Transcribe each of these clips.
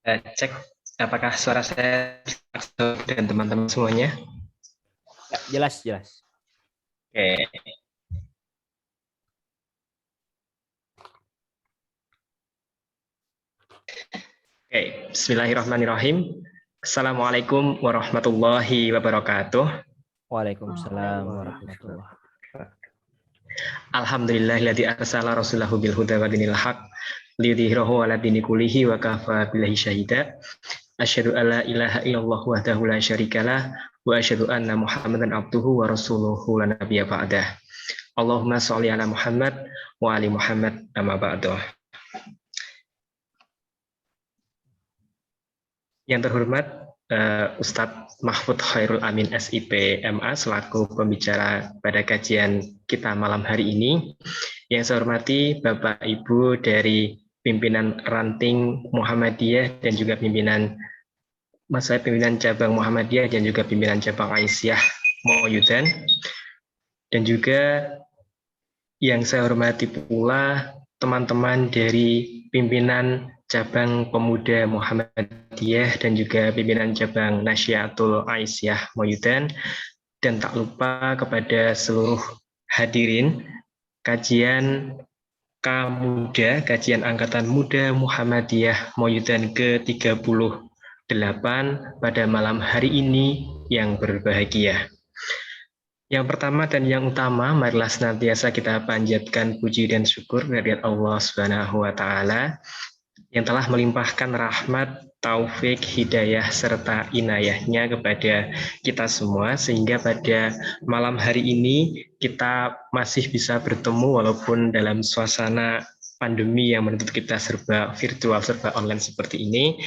Cek apakah suara saya dan teman-teman semuanya. Ya, jelas, jelas. Oke, oke. Bismillahirrahmanirrahim. Assalamualaikum warahmatullahi wabarakatuh. Waalaikumsalam warahmatullah. Alhamdulillahilladzi arsala rasulahu bil huda wa dinil haq liyudhhirahu 'ala dini kullihi wa kafa billahi syahida. Asyhadu alla ilaha illallah wahdahu la syarikalah wa asyhadu anna Muhammadan abduhu wa rasuluhu la nabiyya ba'dah. Allahumma sholli ala Muhammad wa ali Muhammad amma ba'du. Yang terhormat Ustadz Mahfud Khairul Amin SIP MA selaku pembicara pada kajian kita malam hari ini. Yang saya hormati Bapak Ibu dari pimpinan ranting Muhammadiyah dan juga pimpinan cabang Muhammadiyah dan juga pimpinan cabang Aisyah Moyudan. Dan juga yang saya hormati pula teman-teman dari pimpinan cabang pemuda Muhammadiyah dan juga pimpinan cabang Nasyiatul Aisyah Moyudan, dan tak lupa kepada seluruh hadirin kajian Kamuda, kajian Angkatan Muda Muhammadiyah Moyudan ke-38 pada malam hari ini yang berbahagia. Yang pertama dan yang utama, marilah senantiasa kita panjatkan puji dan syukur kehadirat Allah Subhanahu wa taala yang telah melimpahkan rahmat, taufik, hidayah serta inayahnya kepada kita semua sehingga pada malam hari ini kita masih bisa bertemu walaupun dalam suasana pandemi yang menuntut kita serba virtual, serba online seperti ini.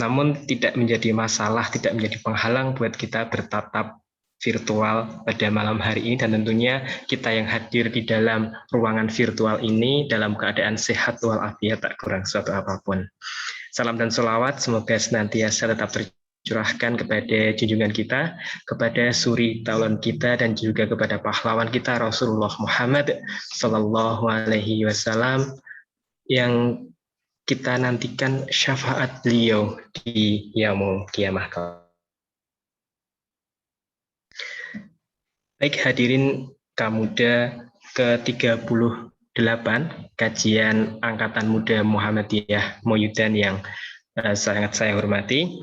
Namun tidak menjadi masalah, tidak menjadi penghalang buat kita bertatap virtual pada malam hari ini, dan tentunya kita yang hadir di dalam ruangan virtual ini dalam keadaan sehat walafiat tak kurang suatu apapun. Salam dan sholawat semoga senantiasa tetap tercurahkan kepada junjungan kita, kepada suri tauladan kita, dan juga kepada pahlawan kita Rasulullah Muhammad Sallallahu Alaihi Wasallam yang kita nantikan syafaat beliau di yaumul kiamah. Baik hadirin Kamuda ke-38 kajian Angkatan Muda Muhammadiyah Moyudan yang sangat saya hormati.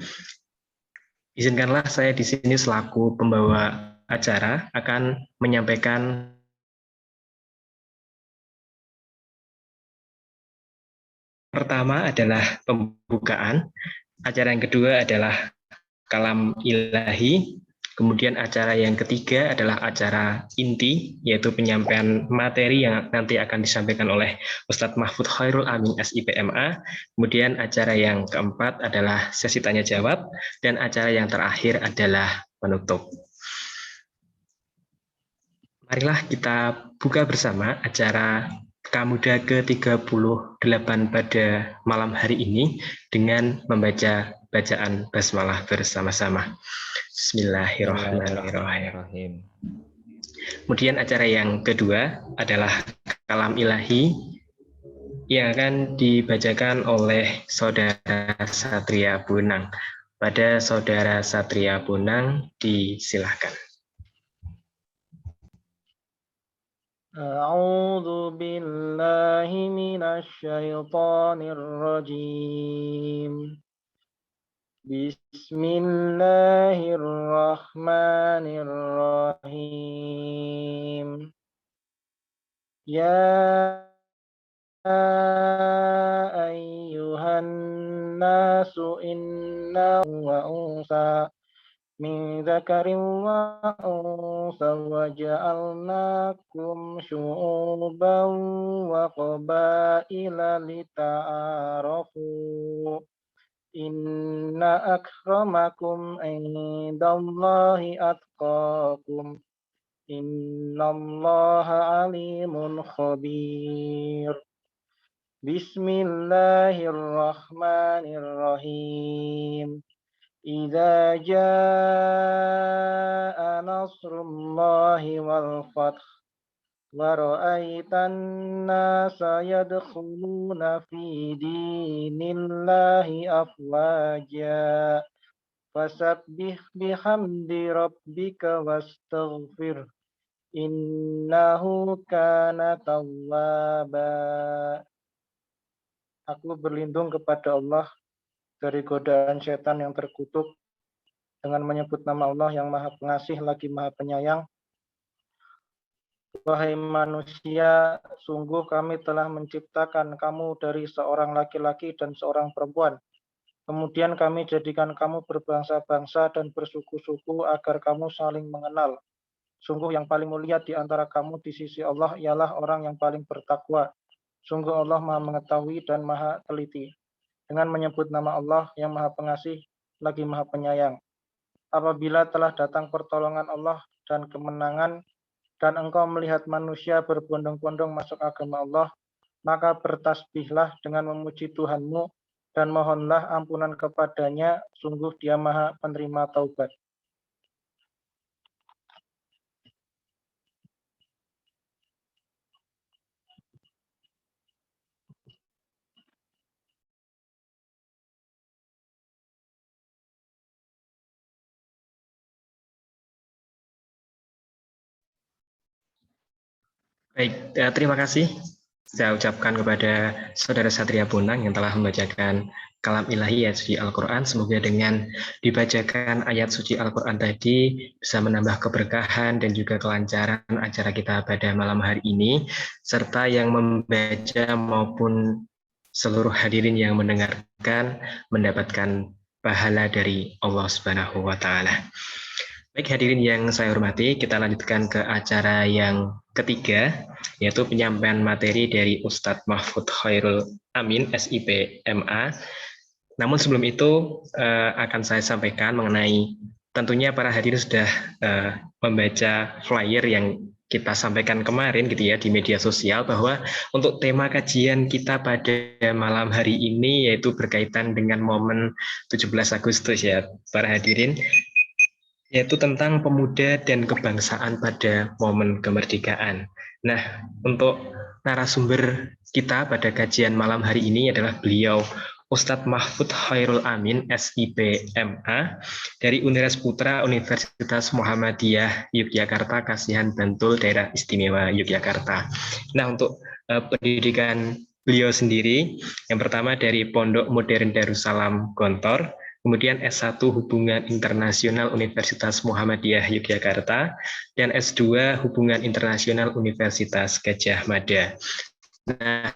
Izinkanlah saya di sini selaku pembawa acara akan menyampaikan pertama adalah pembukaan, acara yang kedua adalah kalam ilahi. Kemudian acara yang ketiga adalah acara inti, yaitu penyampaian materi yang nanti akan disampaikan oleh Ustadz Mahfud Khairul Amin SIPMA. Kemudian acara yang keempat adalah sesi tanya jawab, dan acara yang terakhir adalah penutup. Marilah kita buka bersama acara Kamuda ke-38 pada malam hari ini dengan membaca bacaan basmalah bersama-sama. Bismillahirrahmanirrahim. Kemudian acara yang kedua adalah kalam ilahi yang akan dibacakan oleh Saudara Satria Bonang. Pada Saudara Satria Bonang disilahkan. A'udzu billahi minasy syaithanir rajim. Bismillahirrahmanirrahim. Ya ayyuhan nasu inna wa unsa min dzakarin wa unsa wa ja'alnakum syu'uban wa qabaila lita'arafu. Inna akramakum indallahi atqakum. Innallaha alimun khabir. Bismillahirrahmanirrahim. Idza jaa nasrullahi wal fath ورأيت الناس يدخلون في دين الله أفواجا فسبح بحمد ربك واستغفر إنه كان توابا. Aku berlindung kepada Allah dari godaan setan yang terkutuk dengan menyebut nama Allah yang Maha Pengasih lagi Maha Penyayang. Wahai manusia, sungguh kami telah menciptakan kamu dari seorang laki-laki dan seorang perempuan. Kemudian kami jadikan kamu berbangsa-bangsa dan bersuku-suku agar kamu saling mengenal. Sungguh yang paling mulia di antara kamu di sisi Allah ialah orang yang paling bertakwa. Sungguh Allah Maha Mengetahui dan Maha Teliti. Dengan menyebut nama Allah yang Maha Pengasih lagi Maha Penyayang. Apabila telah datang pertolongan Allah dan kemenangan, dan engkau melihat manusia berbondong-bondong masuk agama Allah, maka bertasbihlah dengan memuji Tuhanmu dan mohonlah ampunan kepadanya, sungguh Dia Maha Penerima Taubat. Baik, terima kasih saya ucapkan kepada Saudara Satria Bonang yang telah membacakan kalam ilahi ayat suci Al-Quran. Semoga dengan dibacakan ayat suci Al-Quran tadi bisa menambah keberkahan dan juga kelancaran acara kita pada malam hari ini, serta yang membaca maupun seluruh hadirin yang mendengarkan mendapatkan pahala dari Allah Subhanahu wa Ta'ala. Baik hadirin yang saya hormati, kita lanjutkan ke acara yang ketiga, yaitu penyampaian materi dari Ustadz Mahfud Khairul Amin, SIP MA. Namun sebelum itu akan saya sampaikan mengenai, tentunya para hadirin sudah membaca flyer yang kita sampaikan kemarin gitu ya di media sosial, bahwa untuk tema kajian kita pada malam hari ini yaitu berkaitan dengan momen 17 Agustus ya para hadirin, yaitu tentang pemuda dan kebangsaan pada momen kemerdekaan. Nah, untuk narasumber kita pada kajian malam hari ini adalah beliau Ustadz Mahfud Khairul Amin, SIP MA, dari Unires Putra Universitas Muhammadiyah Yogyakarta, Kasihan Bantul, Daerah Istimewa Yogyakarta. Nah, untuk pendidikan beliau sendiri, yang pertama dari Pondok Modern Darussalam Gontor, kemudian S1 Hubungan Internasional Universitas Muhammadiyah Yogyakarta, dan S2 Hubungan Internasional Universitas Gadjah Mada. Nah,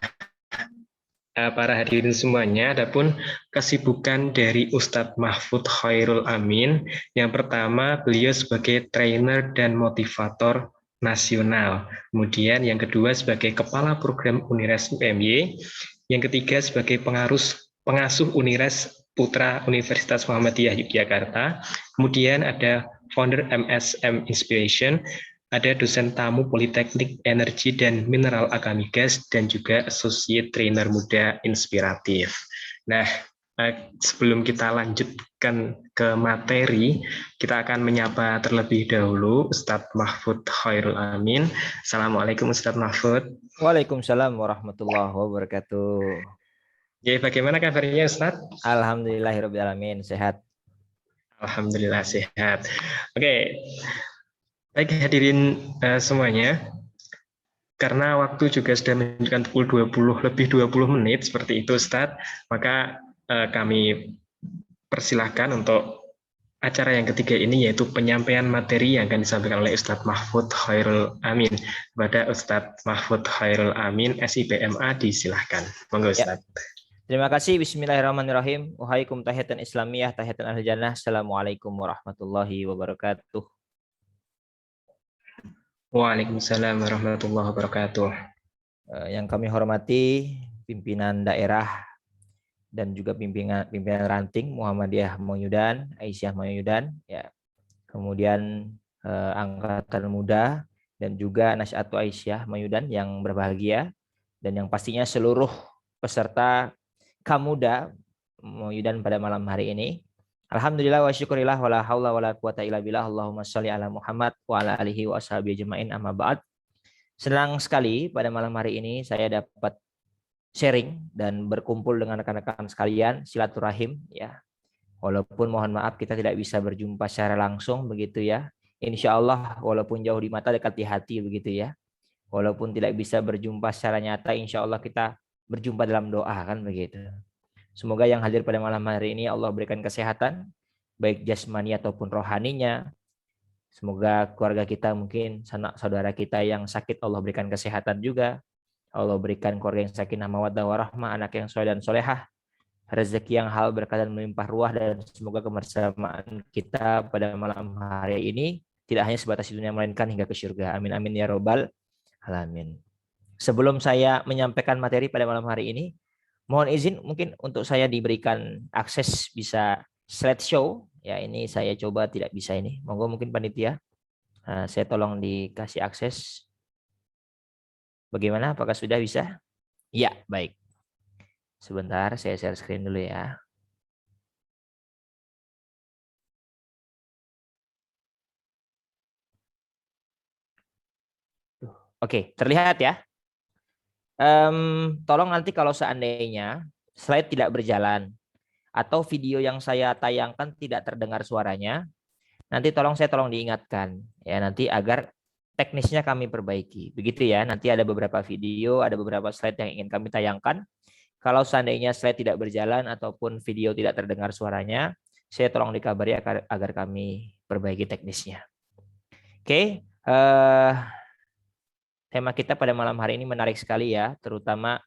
para hadirin semuanya, adapun kesibukan dari Ustadz Mahfud Khairul Amin, yang pertama beliau sebagai trainer dan motivator nasional, kemudian yang kedua sebagai kepala program Unires UMY, yang ketiga sebagai pengasuh Unires Putra Universitas Muhammadiyah Yogyakarta, kemudian ada founder MSM Inspiration, ada dosen tamu Politeknik Energi dan Mineral Akamigas, dan juga Associate Trainer Muda Inspiratif. Nah, sebelum kita lanjutkan ke materi, kita akan menyapa terlebih dahulu Ustadz Mahfud Khairul Amin. Assalamualaikum Ustadz Mahfud. Waalaikumsalam warahmatullahi wabarakatuh. Ya, bagaimana kabarnya Ustadz? Alhamdulillahirrahmanirrahim, sehat. Alhamdulillah sehat. Oke. Baik hadirin semuanya, karena waktu juga sudah menunjukkan pukul 20 menit seperti itu Ustadz, maka kami persilahkan untuk acara yang ketiga ini, yaitu penyampaian materi yang akan disampaikan oleh Ustadz Mahfud Khairul Amin. Kepada Ustadz Mahfud Khairul Amin, SIP MA, disilahkan. Monggo Ustadz. Terima kasih. Bismillahirrahmanirrahim. Wahaikum tahiyatan Islamiyah, tahiyatan ahli jannah. Assalamualaikum warahmatullahi wabarakatuh. Waalaikumsalam warahmatullahi wabarakatuh. Yang kami hormati pimpinan daerah dan juga pimpinan ranting Muhammadiyah Mayudan, Aisyah Mayudan, ya. Kemudian angkatan muda dan juga Nasyatu Aisyah Mayudan yang berbahagia, dan yang pastinya seluruh peserta Kamuda Mayudan pada malam hari ini. Alhamdulillah wa syukurillah wa la haula wa la quwata illa billah. Allahumma sholli ala Muhammad wa ala alihi wa ashabihi ajmain, amma ba'd. Senang sekali pada malam hari ini saya dapat sharing dan berkumpul dengan rekan-rekan sekalian, silaturahim ya. Walaupun mohon maaf kita tidak bisa berjumpa secara langsung begitu ya. Insya Allah walaupun jauh di mata dekat di hati begitu ya. Walaupun tidak bisa berjumpa secara nyata, insya Allah kita berjumpa dalam doa kan begitu. Semoga yang hadir pada malam hari ini Allah berikan kesehatan, baik jasmani ataupun rohaninya. Semoga keluarga kita mungkin sanak saudara kita yang sakit Allah berikan kesehatan juga. Allah berikan keluarga yang sakinah mawaddah warahmah, anak yang soleh dan solehah, rezeki yang halal berkah dan melimpah ruah, dan semoga kebersamaan kita pada malam hari ini tidak hanya sebatas di dunia melainkan hingga ke surga. Amin amin ya robbal alamin. Sebelum saya menyampaikan materi pada malam hari ini, mohon izin mungkin untuk saya diberikan akses bisa slideshow. Ya ini saya coba tidak bisa ini. Monggo mungkin panitia. Saya tolong dikasih akses. Bagaimana? Apakah sudah bisa? Ya, baik. Sebentar, saya share screen dulu ya. Oke, terlihat ya. Tolong nanti kalau seandainya slide tidak berjalan atau video yang saya tayangkan tidak terdengar suaranya, nanti tolong diingatkan ya nanti agar teknisnya kami perbaiki. Begitu ya. Nanti ada beberapa video, ada beberapa slide yang ingin kami tayangkan. Kalau seandainya slide tidak berjalan ataupun video tidak terdengar suaranya, saya tolong dikabari agar kami perbaiki teknisnya. Oke, tema kita pada malam hari ini menarik sekali ya, terutama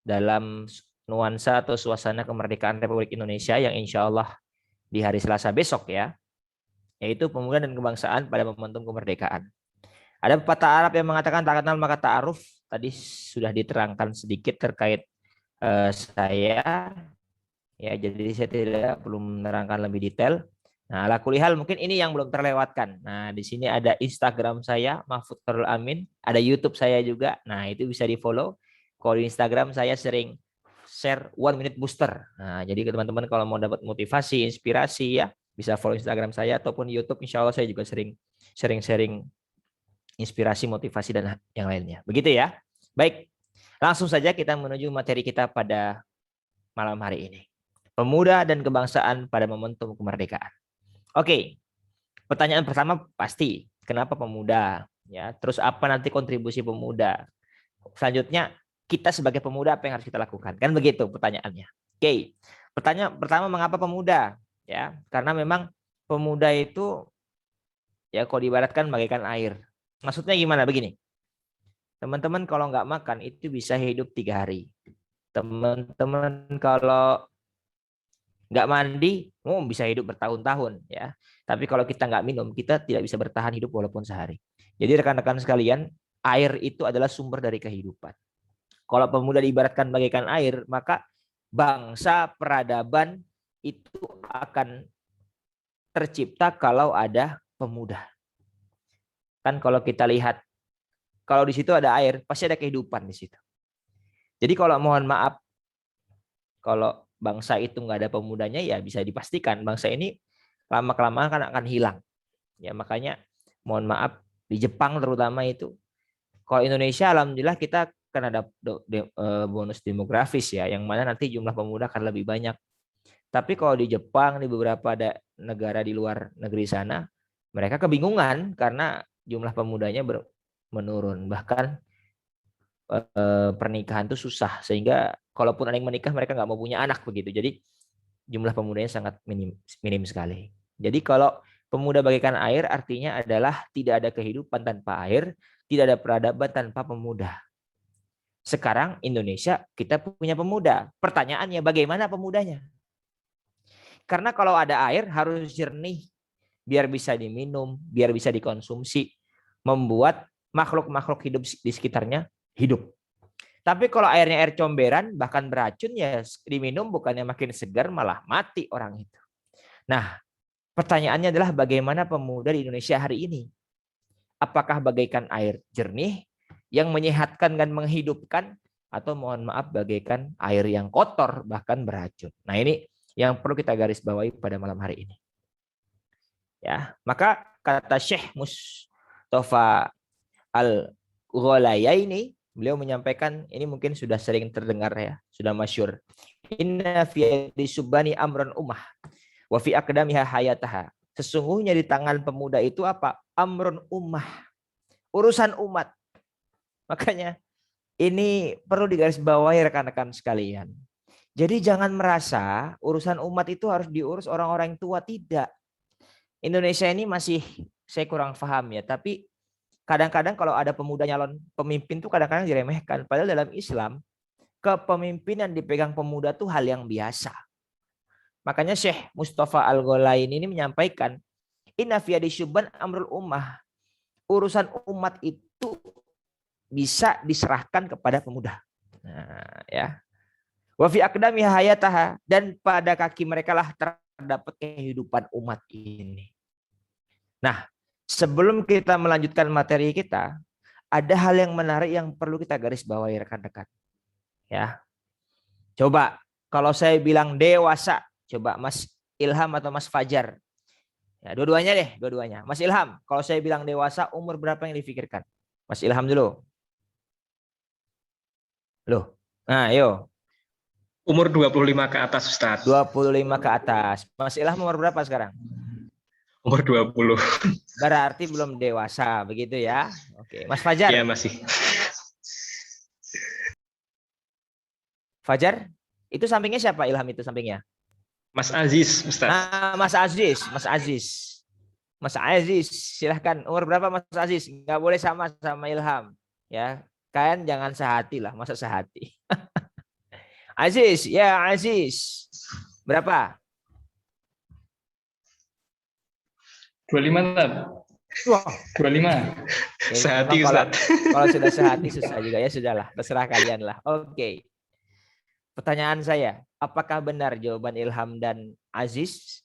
dalam nuansa atau suasana kemerdekaan Republik Indonesia yang insya Allah di hari Selasa besok ya, yaitu pemuda dan kebangsaan pada momentum kemerdekaan. Ada pepatah Arab yang mengatakan tak kenal maka ta'aruf. Tadi sudah diterangkan sedikit terkait saya, ya jadi saya tidak perlu menerangkan lebih detail. Nah, ala kulihal mungkin ini yang belum terlewatkan. Nah, di sini ada Instagram saya Mahfud Khairul Amin, ada YouTube saya juga. Nah, itu bisa di-follow. Kalau di Instagram saya sering share 1 minute booster. Nah, jadi teman-teman kalau mau dapat motivasi, inspirasi ya, bisa follow Instagram saya ataupun YouTube. Insya Allah saya juga sering sharing inspirasi, motivasi dan yang lainnya. Begitu ya. Baik. Langsung saja kita menuju materi kita pada malam hari ini. Pemuda dan kebangsaan pada momentum kemerdekaan. Oke, pertanyaan pertama pasti, kenapa pemuda? Ya, terus apa nanti kontribusi pemuda? Selanjutnya, kita sebagai pemuda apa yang harus kita lakukan? Kan begitu pertanyaannya. Oke, pertanyaan pertama, mengapa pemuda? Ya, karena memang pemuda itu ya kalau diibaratkan bagaikan air. Maksudnya gimana? Begini, teman-teman kalau nggak makan itu bisa hidup 3 hari. Teman-teman kalau nggak mandi, bisa hidup bertahun-tahun ya. Tapi kalau kita nggak minum, kita tidak bisa bertahan hidup walaupun sehari. Jadi rekan-rekan sekalian, air itu adalah sumber dari kehidupan. Kalau pemuda diibaratkan bagaikan air, maka bangsa peradaban itu akan tercipta kalau ada pemuda. Kan kalau kita lihat, kalau di situ ada air, pasti ada kehidupan di situ. Jadi kalau mohon maaf, kalau bangsa itu nggak ada pemudanya, ya bisa dipastikan bangsa ini lama-kelamaan kan akan hilang. Ya makanya mohon maaf di Jepang terutama itu. Kalau Indonesia alhamdulillah kita kan ada bonus demografis ya, yang mana nanti jumlah pemuda akan lebih banyak. Tapi kalau di Jepang, di beberapa negara di luar negeri sana, mereka kebingungan karena jumlah pemudanya menurun. Bahkan pernikahan itu susah, sehingga kalaupun ada yang menikah mereka nggak mau punya anak begitu. Jadi jumlah pemudanya sangat minim sekali. Jadi kalau pemuda bagaikan air artinya adalah tidak ada kehidupan tanpa air, tidak ada peradaban tanpa pemuda. Sekarang Indonesia kita punya pemuda. Pertanyaannya bagaimana pemudanya? Karena kalau ada air harus jernih biar bisa diminum, biar bisa dikonsumsi, membuat makhluk-makhluk hidup di sekitarnya hidup. Tapi kalau airnya air comberan, bahkan beracun, ya diminum bukannya makin segar, malah mati orang itu. Nah, pertanyaannya adalah bagaimana pemuda di Indonesia hari ini? Apakah bagaikan air jernih yang menyehatkan dan menghidupkan, atau mohon maaf bagaikan air yang kotor bahkan beracun? Nah, ini yang perlu kita garis bawahi pada malam hari ini. Ya, maka kata Syekh Mustafa Al-Ghalayaini, beliau menyampaikan, ini mungkin sudah sering terdengar ya, sudah masyhur. Inna fi subani amrun ummah wa fi aqdamiha hayataha. Sesungguhnya di tangan pemuda itu apa? Amrun ummah, urusan umat. Makanya ini perlu digarisbawahi rekan-rekan sekalian. Jadi jangan merasa urusan umat itu harus diurus orang-orang yang tua, tidak. Indonesia ini masih, saya kurang paham ya, tapi kadang-kadang kalau ada pemuda nyalon pemimpin tuh kadang-kadang diremehkan. Padahal dalam Islam, kepemimpinan dipegang pemuda tuh hal yang biasa. Makanya Syekh Mustafa Al-Ghalaini ini menyampaikan, inna fi syubban amrul ummah. Urusan umat itu bisa diserahkan kepada pemuda. Nah, ya. Wa fi aqdamiha hayataha, dan pada kaki mereka lah terdapat kehidupan umat ini. Nah, sebelum kita melanjutkan materi kita, ada hal yang menarik yang perlu kita garis bawahi rekan-rekan. Ya. Coba kalau saya bilang dewasa, coba Mas Ilham atau Mas Fajar. Ya, dua-duanya deh, dua-duanya. Mas Ilham, kalau saya bilang dewasa, umur berapa yang dipikirkan? Mas Ilham dulu. Loh. Nah, ayo. Umur 25 ke atas, Ustaz. 25 ke atas. Mas Ilham umur berapa sekarang? Umur 20. Berarti belum dewasa, begitu ya. Oke, Mas Fajar. Iya, masih. Fajar, itu sampingnya siapa Ilham itu sampingnya? Mas Aziz, Ustaz. Nah, Mas Aziz, Mas Aziz. Mas Aziz, silahkan. Umur berapa Mas Aziz? Nggak boleh sama Ilham. Ya, kalian jangan sehati lah, masa sehati. Aziz, ya Aziz. Berapa? 25, Ustaz. Wah, 25. ya, Sehati, kalau, Ustaz. kalau sudah sehati susah juga ya, sudahlah, terserah kalian lah. Oke. Pertanyaan saya, apakah benar jawaban Ilham dan Aziz?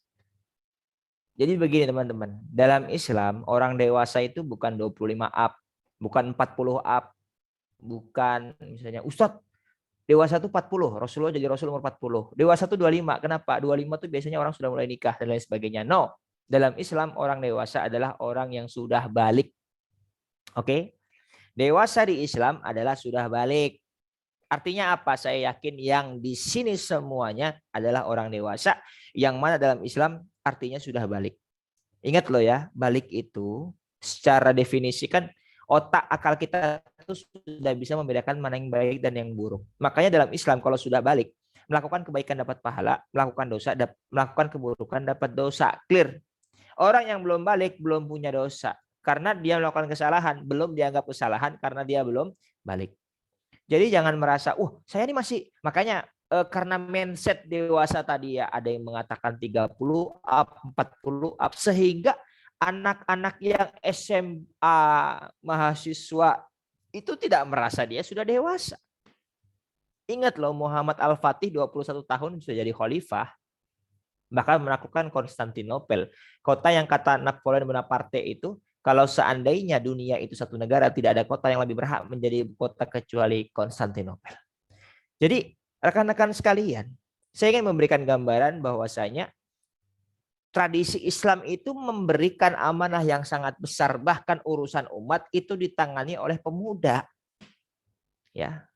Jadi begini teman-teman, dalam Islam orang dewasa itu bukan 25 up, bukan 40 up, bukan misalnya Ustadz dewasa itu 40, Rasulullah jadi Rasul umur 40. Dewasa itu 25. Kenapa? 25 itu biasanya orang sudah mulai nikah dan lain sebagainya. No. Dalam Islam orang dewasa adalah orang yang sudah balik. Oke. Dewasa di Islam adalah sudah balik. Artinya apa? Saya yakin yang di sini semuanya adalah orang dewasa yang mana dalam Islam artinya sudah balik. Ingat loh ya, balik itu secara definisi kan otak akal kita itu sudah bisa membedakan mana yang baik dan yang buruk. Makanya dalam Islam kalau sudah balik, melakukan kebaikan dapat pahala, melakukan dosa, melakukan keburukan dapat dosa. Clear. Orang yang belum balik belum punya dosa. Karena dia melakukan kesalahan, belum dianggap kesalahan karena dia belum balik. Jadi jangan merasa, saya ini masih, makanya karena mindset dewasa tadi ya, ada yang mengatakan 30 up, 40 up, sehingga anak-anak yang SMA mahasiswa itu tidak merasa dia sudah dewasa. Ingat loh, Muhammad Al-Fatih 21 tahun sudah jadi khalifah, bahkan melakukan Konstantinopel, kota yang kata Napoleon Bonaparte itu, kalau seandainya dunia itu satu negara, tidak ada kota yang lebih berhak menjadi kota kecuali Konstantinopel. Jadi rekan-rekan sekalian, saya ingin memberikan gambaran bahwasanya tradisi Islam itu memberikan amanah yang sangat besar, bahkan urusan umat itu ditangani oleh pemuda. Ya.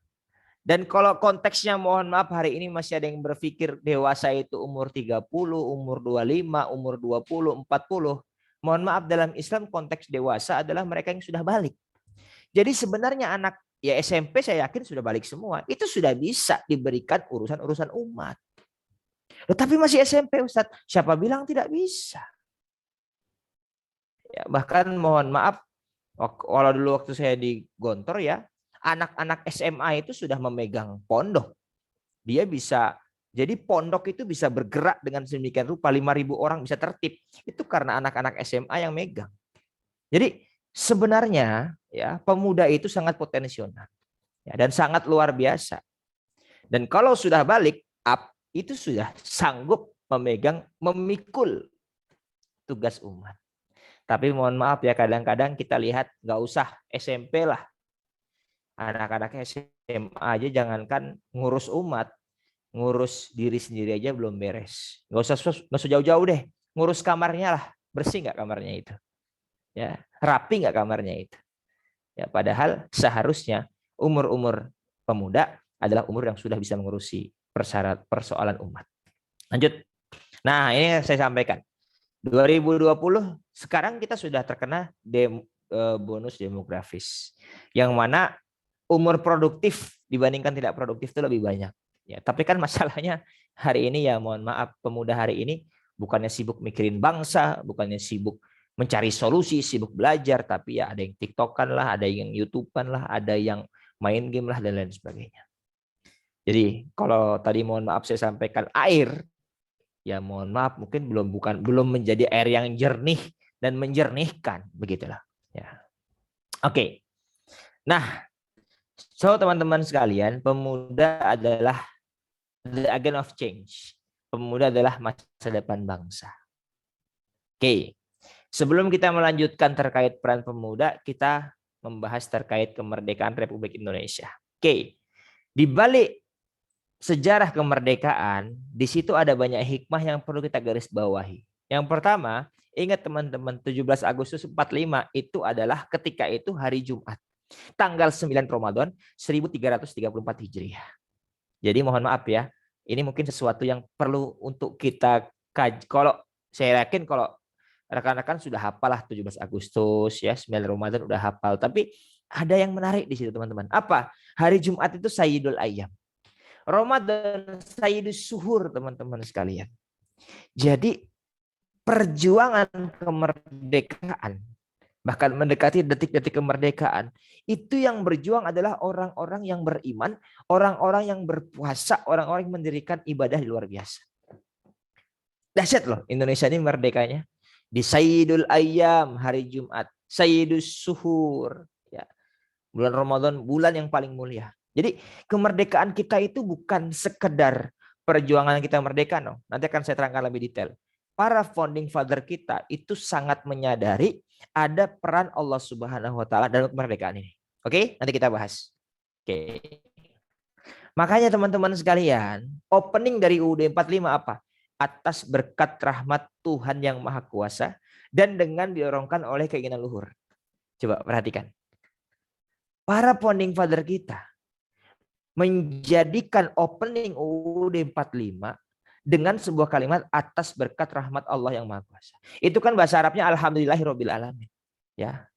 Dan kalau konteksnya mohon maaf hari ini masih ada yang berpikir dewasa itu umur 30, umur 25, umur 20, 40. Mohon maaf, dalam Islam konteks dewasa adalah mereka yang sudah balik. Jadi sebenarnya anak ya SMP saya yakin sudah balik semua. Itu sudah bisa diberikan urusan-urusan umat. Tetapi masih SMP Ustadz, siapa bilang tidak bisa? Ya, bahkan mohon maaf, kalau dulu waktu saya di Gontor ya, anak-anak SMA itu sudah memegang pondok. Dia bisa, jadi pondok itu bisa bergerak dengan sedemikian rupa, 5.000 orang bisa tertib. Itu karena anak-anak SMA yang megang. Jadi sebenarnya ya pemuda itu sangat potensial ya, dan sangat luar biasa. Dan kalau sudah balik up, itu sudah sanggup memegang, memikul tugas umat. Tapi mohon maaf ya, kadang-kadang kita lihat nggak usah SMP lah. Anak-anak SMA aja jangankan ngurus umat, ngurus diri sendiri aja belum beres. Nggak usah jauh-jauh deh, ngurus kamarnya lah, bersih nggak kamarnya itu, ya rapi nggak kamarnya itu. Ya, padahal seharusnya umur-umur pemuda adalah umur yang sudah bisa mengurusi persoalan umat. Lanjut. Nah, ini yang saya sampaikan. 2020 sekarang kita sudah terkena bonus demografis. Yang mana umur produktif dibandingkan tidak produktif itu lebih banyak. Ya, tapi kan masalahnya hari ini ya mohon maaf, pemuda hari ini bukannya sibuk mikirin bangsa, bukannya sibuk mencari solusi, sibuk belajar, tapi ya ada yang TikTokan lah, ada yang YouTubean lah, ada yang main game lah dan lain sebagainya. Jadi kalau tadi mohon maaf saya sampaikan air, ya mohon maaf mungkin belum menjadi air yang jernih dan menjernihkan, begitulah. Ya. Oke. Nah, so teman-teman sekalian, pemuda adalah the agent of change. Pemuda adalah masa depan bangsa. Oke. Sebelum kita melanjutkan terkait peran pemuda, kita membahas terkait kemerdekaan Republik Indonesia. Oke. Di balik sejarah kemerdekaan, di situ ada banyak hikmah yang perlu kita garis bawahi. Yang pertama, ingat teman-teman, 17 Agustus 45 itu adalah ketika itu hari Jumat. Tanggal 9 Ramadan 1334 Hijriah. Jadi mohon maaf ya, ini mungkin sesuatu yang perlu untuk kita kaji. Kalau saya yakin kalau rekan-rekan sudah hafal lah 17 Agustus ya, 9 Ramadan udah hafal, tapi ada yang menarik di situ teman-teman. Apa? Hari Jumat itu Sayyidul Ayyam. Ramadan Sayyidus Suhur teman-teman sekalian. Jadi perjuangan kemerdekaan, bahkan mendekati detik-detik kemerdekaan, itu yang berjuang adalah orang-orang yang beriman, orang-orang yang berpuasa, orang-orang yang mendirikan ibadah luar biasa. Dahsyat loh Indonesia ini merdekanya. Di Sayyidul Ayyam, hari Jumat, Sayyidus Suhur, ya. Bulan Ramadan, bulan yang paling mulia. Jadi kemerdekaan kita itu bukan sekedar perjuangan kita merdeka, no. Nanti akan saya terangkan lebih detail. Para founding father kita itu sangat menyadari ada peran Allah Subhanahu wa taala dalam kemerdekaan ini. Oke, nanti kita bahas. Oke. Makanya teman-teman sekalian, opening dari UUD 45 apa? Atas berkat rahmat Tuhan yang Maha Kuasa dan dengan didorongkan oleh keinginan luhur. Coba perhatikan. Para founding father kita menjadikan opening UUD 45 dengan sebuah kalimat atas berkat rahmat Allah yang Maha Kuasa. Itu kan bahasa Arabnya alhamdulillahirabbil alamin. Ya.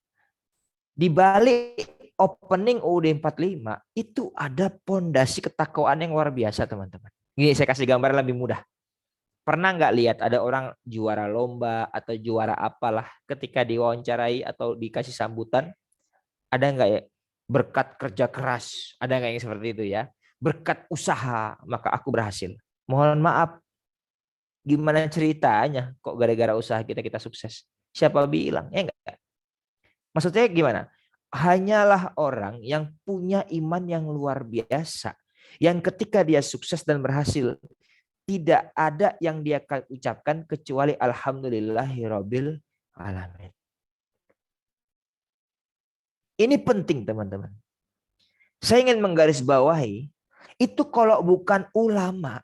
Di balik opening UUD 45 itu ada pondasi ketakwaan yang luar biasa, teman-teman. Ini saya kasih gambar lebih mudah. Pernah nggak lihat ada orang juara lomba atau juara apalah ketika diwawancarai atau dikasih sambutan, ada nggak ya? Berkat kerja keras, ada nggak yang seperti itu ya? Berkat usaha, maka aku berhasil. Mohon maaf, gimana ceritanya kok gara-gara usaha kita sukses? Siapa bilang? Ya enggak. Maksudnya gimana? Hanyalah orang yang punya iman yang luar biasa, yang ketika dia sukses dan berhasil, tidak ada yang dia ucapkan kecuali alhamdulillahirabbil alamin. Ini penting teman-teman. Saya ingin menggarisbawahi, itu kalau bukan ulama,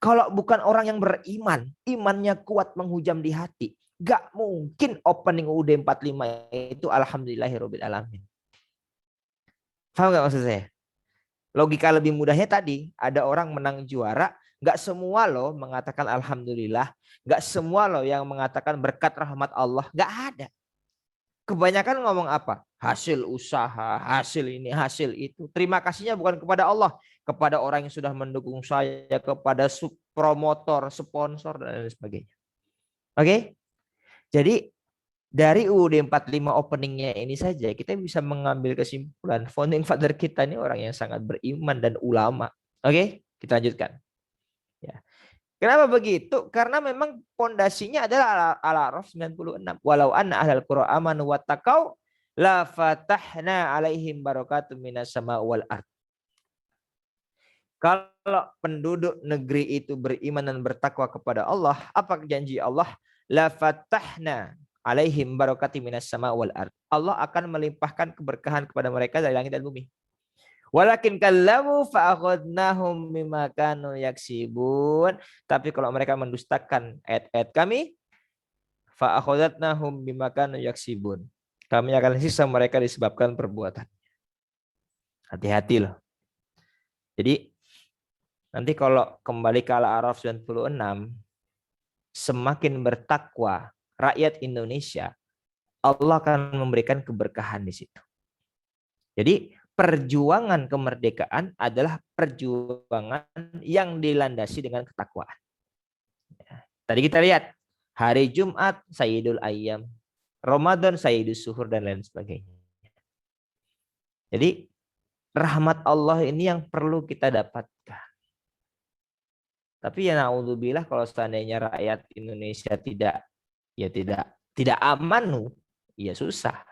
kalau bukan orang yang beriman, imannya kuat menghujam di hati, gak mungkin opening UUD 45 itu alhamdulillahirabbil alamin. Paham gak maksud saya? Logika lebih mudahnya tadi, ada orang menang juara, gak semua loh mengatakan alhamdulillah, gak semua loh yang mengatakan berkat rahmat Allah, gak ada. Kebanyakan ngomong apa? Hasil usaha, hasil ini, hasil itu. Terima kasihnya bukan kepada Allah, kepada orang yang sudah mendukung saya, kepada promotor, sponsor, dan lain sebagainya. Oke? Jadi dari UUD 45 openingnya ini saja kita bisa mengambil kesimpulan founding father kita ini orang yang sangat beriman dan ulama. Oke? Kita lanjutkan. Ya. Kenapa begitu? Karena memang pondasinya adalah Al-A'raf 96. Walau anna ahlal qura amanu wattaqau la fatahna alaihim barakatun minas sama wal ard. Kalau penduduk negeri itu beriman dan bertakwa kepada Allah, apa janji Allah? La fatahna alaihim barakatun minas sama wal ard. Allah akan melimpahkan keberkahan kepada mereka dari langit dan bumi. Walakin kallamu fa'akhadnahum mimma kanu yaksibun. Tapi kalau mereka mendustakan ayat-ayat kami, fa'akhadnahum mimma kanu yaksibun. Kami akan siksa mereka disebabkan perbuatan. Hati-hati loh. Jadi nanti kalau kembali ke Al-A'raf 96, semakin bertakwa rakyat Indonesia, Allah akan memberikan keberkahan di situ. Jadi perjuangan kemerdekaan adalah perjuangan yang dilandasi dengan ketakwaan. Tadi kita lihat hari Jumat Sayyidul Ayyam, Ramadan Sayyidus Suhur dan lain sebagainya. Jadi rahmat Allah ini yang perlu kita dapatkan. Tapi ya naudzubillah kalau seandainya rakyat Indonesia tidak aman, ya susah.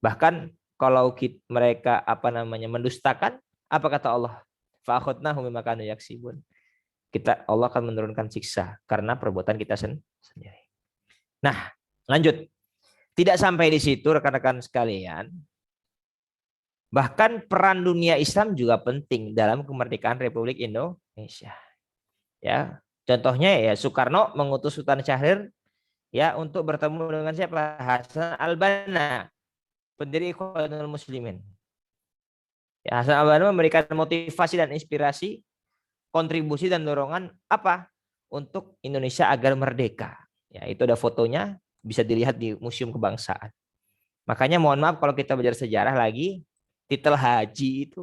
Bahkan kalau mereka mendustakan, apa kata Allah? Fa'akhadnahum bima kanu yaksibun. Allah akan menurunkan siksa karena perbuatan kita sendiri. Nah, lanjut. Tidak sampai di situ rekan-rekan sekalian. Bahkan peran dunia Islam juga penting dalam kemerdekaan Republik Indonesia. Ya, contohnya ya Soekarno mengutus Sultan Syahrir ya untuk bertemu dengan siapa? Hasan Al-Banna, pendiri Ikhwanul Muslimin. Ya, Hasan Al-Banna memberikan motivasi dan inspirasi, kontribusi dan dorongan apa? Untuk Indonesia agar merdeka. Ya, itu ada fotonya, bisa dilihat di Museum Kebangsaan. Makanya mohon maaf kalau kita belajar sejarah lagi, titel haji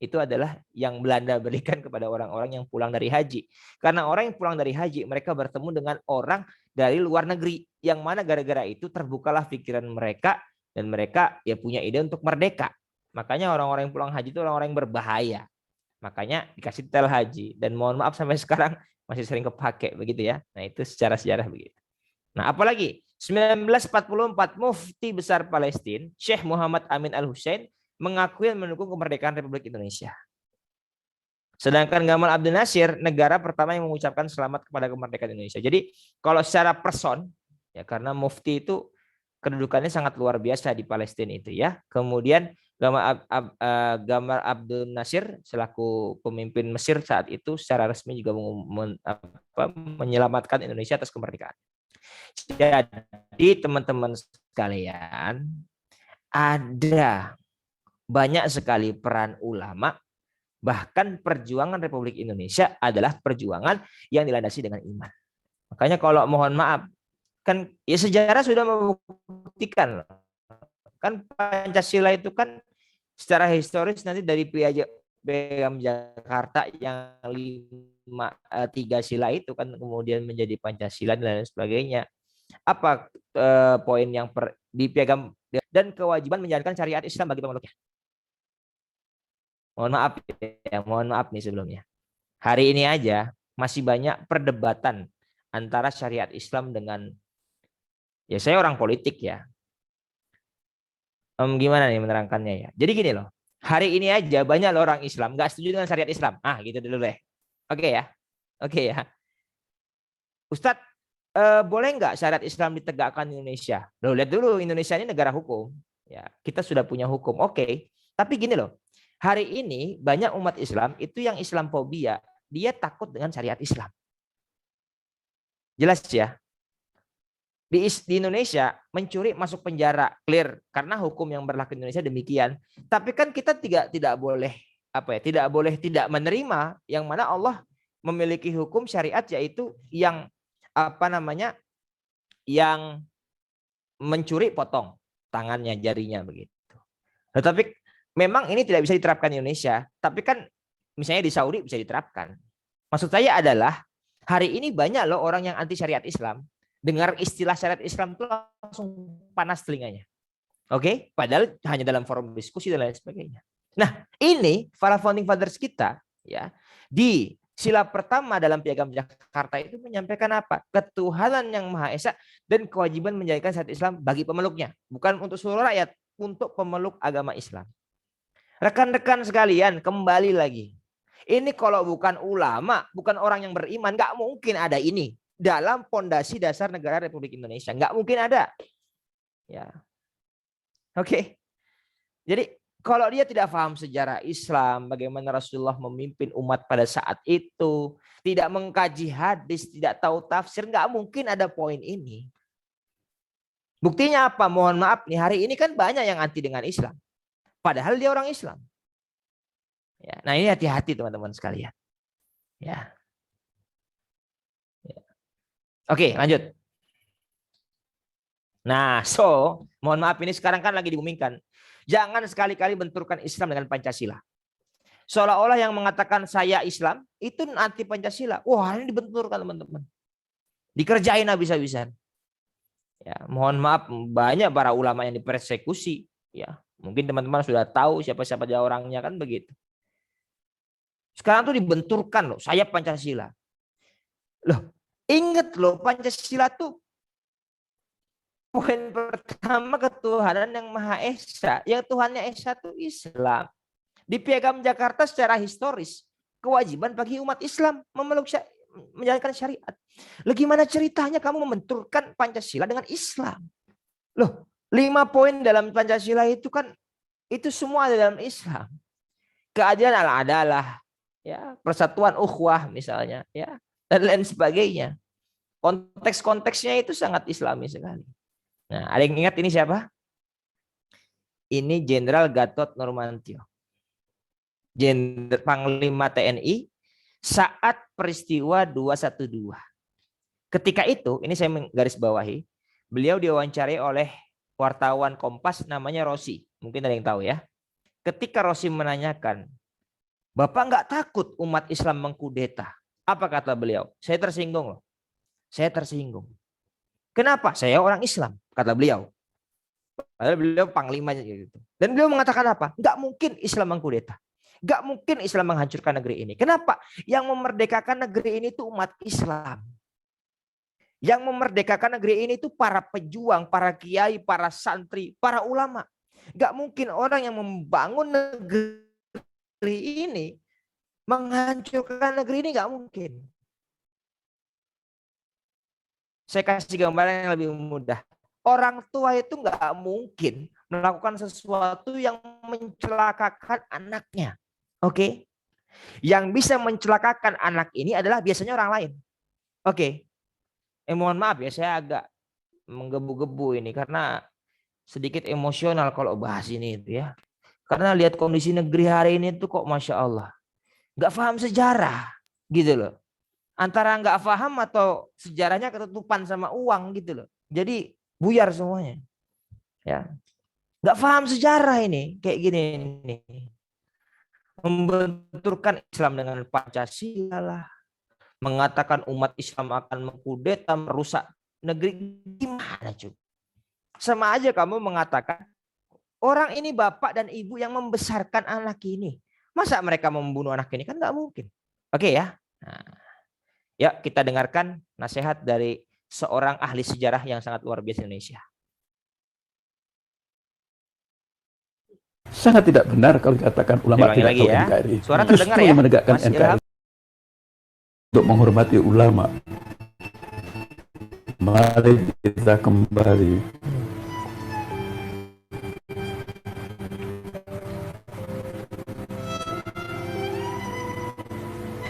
itu adalah yang Belanda berikan kepada orang-orang yang pulang dari haji. Karena orang yang pulang dari haji, mereka bertemu dengan orang dari luar negeri. Yang mana gara-gara itu terbukalah pikiran mereka dan mereka ya punya ide untuk merdeka. Makanya orang-orang yang pulang haji itu orang-orang yang berbahaya. Makanya dikasih titel haji. Dan mohon maaf sampai sekarang masih sering kepake begitu ya. Nah itu secara sejarah begitu. Nah apalagi 1944 Mufti Besar Palestina Syekh Muhammad Amin Al-Husain mengakui dan mendukung kemerdekaan Republik Indonesia. Sedangkan Gamal Abdel Nasir negara pertama yang mengucapkan selamat kepada kemerdekaan Indonesia. Jadi kalau secara person ya karena Mufti itu kedudukannya sangat luar biasa di Palestina itu ya. Kemudian Gamal Abdel Nasir selaku pemimpin Mesir saat itu secara resmi juga menyelamatkan Indonesia atas kemerdekaan. Jadi teman-teman sekalian, ada banyak sekali peran ulama, bahkan perjuangan Republik Indonesia adalah perjuangan yang dilandasi dengan iman. Makanya kalau mohon maaf, kan ya sejarah sudah membuktikan, kan Pancasila itu kan secara historis nanti dari Piagam Jakarta yang 3 sila itu kan kemudian menjadi Pancasila dan lain sebagainya. Apa poin yang di Piagam dan kewajiban menjalankan syariat Islam bagi pemeluknya. Mohon maaf nih sebelumnya. Hari ini aja masih banyak perdebatan antara syariat Islam dengan ya saya orang politik ya. Gimana nih menerangkannya ya? Jadi gini loh. Hari ini aja banyak loh orang Islam nggak setuju dengan syariat Islam. Gitu dulu deh. Oke ya. Ustadz, boleh nggak syariat Islam ditegakkan di Indonesia? Loh, lihat dulu Indonesia ini negara hukum. Ya, kita sudah punya hukum. Oke. Tapi gini loh. Hari ini banyak umat Islam itu yang Islamfobia, dia takut dengan syariat Islam. Jelas ya? Di Indonesia mencuri masuk penjara, clear karena hukum yang berlaku di Indonesia demikian. Tapi kan kita tidak boleh tidak menerima yang mana Allah memiliki hukum syariat yaitu yang yang mencuri potong tangannya, jarinya begitu. Tetapi memang ini tidak bisa diterapkan di Indonesia, tapi kan misalnya di Saudi bisa diterapkan. Maksud saya adalah hari ini banyak loh orang yang anti syariat Islam, dengar istilah syariat Islam itu langsung panas telinganya. Oke, padahal hanya dalam forum diskusi dan lain sebagainya. Nah, ini para founding fathers kita ya di sila pertama dalam Piagam Jakarta itu menyampaikan apa? Ketuhanan yang Maha Esa dan kewajiban menjalankan syariat Islam bagi pemeluknya, bukan untuk seluruh rakyat, untuk pemeluk agama Islam. Rekan-rekan sekalian, kembali lagi. Ini kalau bukan ulama, bukan orang yang beriman, nggak mungkin ada ini dalam pondasi dasar negara Republik Indonesia. Nggak mungkin ada. Ya, oke. Jadi kalau dia tidak paham sejarah Islam, bagaimana Rasulullah memimpin umat pada saat itu, tidak mengkaji hadis, tidak tahu tafsir, nggak mungkin ada poin ini. Buktinya apa? Mohon maaf nih, hari ini kan banyak yang anti dengan Islam. Padahal dia orang Islam. Ya, nah ini hati-hati teman-teman sekalian. Ya. Oke, lanjut. Nah, mohon maaf ini sekarang kan lagi diumumkan. Jangan sekali-kali benturkan Islam dengan Pancasila. Seolah-olah yang mengatakan saya Islam itu anti Pancasila. Wah, ini dibenturkan teman-teman. Dikerjain habis-habisan. Ya, mohon maaf banyak para ulama yang dipersekusi. Ya, mungkin teman-teman sudah tahu siapa-siapa dia orangnya kan begitu. Sekarang tuh dibenturkan loh, saya Pancasila. Loh, ingat loh Pancasila tuh poin pertama ketuhanan yang Maha Esa. Yang Tuhannya Esa itu Islam. Di Piagam Jakarta secara historis, kewajiban bagi umat Islam menjalankan syariat. Loh, gimana ceritanya kamu membenturkan Pancasila dengan Islam? Loh, 5 poin dalam Pancasila itu kan itu semua ada dalam Islam. Keadilan adalah ya, persatuan ukhuwah misalnya, ya, dan lain sebagainya. Konteks-konteksnya itu sangat Islami sekali. Nah, ada yang ingat ini siapa? Ini Jenderal Gatot Nurmantio. Panglima TNI saat peristiwa 212. Ketika itu, ini saya menggaris bawahi, beliau diwawancarai oleh wartawan Kompas namanya Rossi. Mungkin ada yang tahu ya. Ketika Rossi menanyakan, Bapak nggak takut umat Islam mengkudeta? Apa kata beliau? Saya tersinggung loh. Saya tersinggung. Kenapa? Saya orang Islam, kata beliau. Padahal beliau panglimanya gitu. Dan beliau mengatakan apa? Nggak mungkin Islam mengkudeta. Nggak mungkin Islam menghancurkan negeri ini. Kenapa? Yang memerdekakan negeri ini itu umat Islam. Yang memerdekakan negeri ini itu para pejuang, para kiai, para santri, para ulama. Nggak mungkin orang yang membangun negeri ini menghancurkan negeri ini, nggak mungkin. Saya kasih gambaran yang lebih mudah. Orang tua itu nggak mungkin melakukan sesuatu yang mencelakakan anaknya. Oke? Yang bisa mencelakakan anak ini adalah biasanya orang lain. Oke? Mohon maaf ya, saya agak menggebu-gebu ini karena sedikit emosional kalau bahas ini itu ya. Karena lihat kondisi negeri hari ini tuh kok Masya Allah. Nggak paham sejarah gitu loh. Antara nggak paham atau sejarahnya ketutupan sama uang gitu loh. Jadi buyar semuanya. Ya. Nggak paham sejarah ini kayak gini nih. Membenturkan Islam dengan Pancasila lah. Mengatakan umat Islam akan mengkudeta, merusak negeri, gimana cuy? Sama aja kamu mengatakan orang ini bapak dan ibu yang membesarkan anak ini. Masa mereka membunuh anak ini? Kan nggak mungkin. Oke ya. Nah, ya kita dengarkan nasihat dari seorang ahli sejarah yang sangat luar biasa Indonesia. Sangat tidak benar kalau dikatakan ulama tidak tahu ya. NKRI. Suara terdengar ya. Menegakkan Mas NKRI untuk menghormati ulama. Mari kita kembali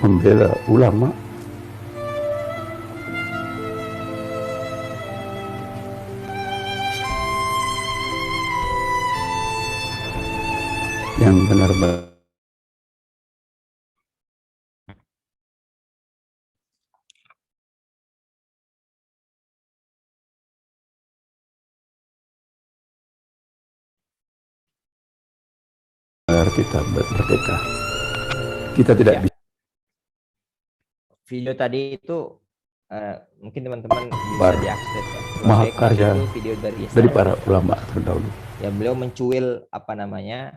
membela ulama. Yang benar-benar kita merdeka. Kita tidak bisa. Video tadi itu mungkin teman-teman bisa diakses ya. Mahakarya video dari para ulama terdahulu. Ya, beliau mencuil apa namanya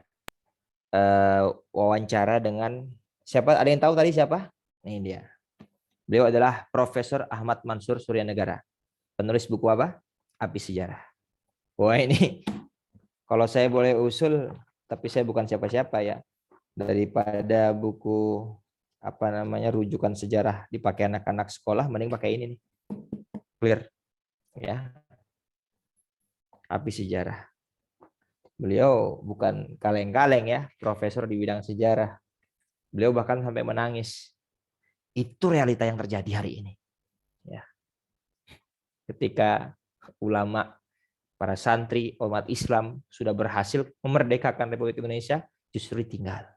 wawancara dengan siapa? Ada yang tahu tadi siapa? Ini dia. Beliau adalah Profesor Ahmad Mansur Suryanegara. Penulis buku apa? Api Sejarah. Wah ini kalau saya boleh usul, tapi saya bukan siapa-siapa ya. Daripada buku apa namanya rujukan sejarah dipakai anak-anak sekolah, mending pakai ini nih. Clear. Ya. Api Sejarah. Beliau bukan kaleng-kaleng ya, profesor di bidang sejarah. Beliau bahkan sampai menangis. Itu realita yang terjadi hari ini. Ya. Ketika ulama para santri, umat Islam sudah berhasil memerdekakan Republik Indonesia, justru tinggal.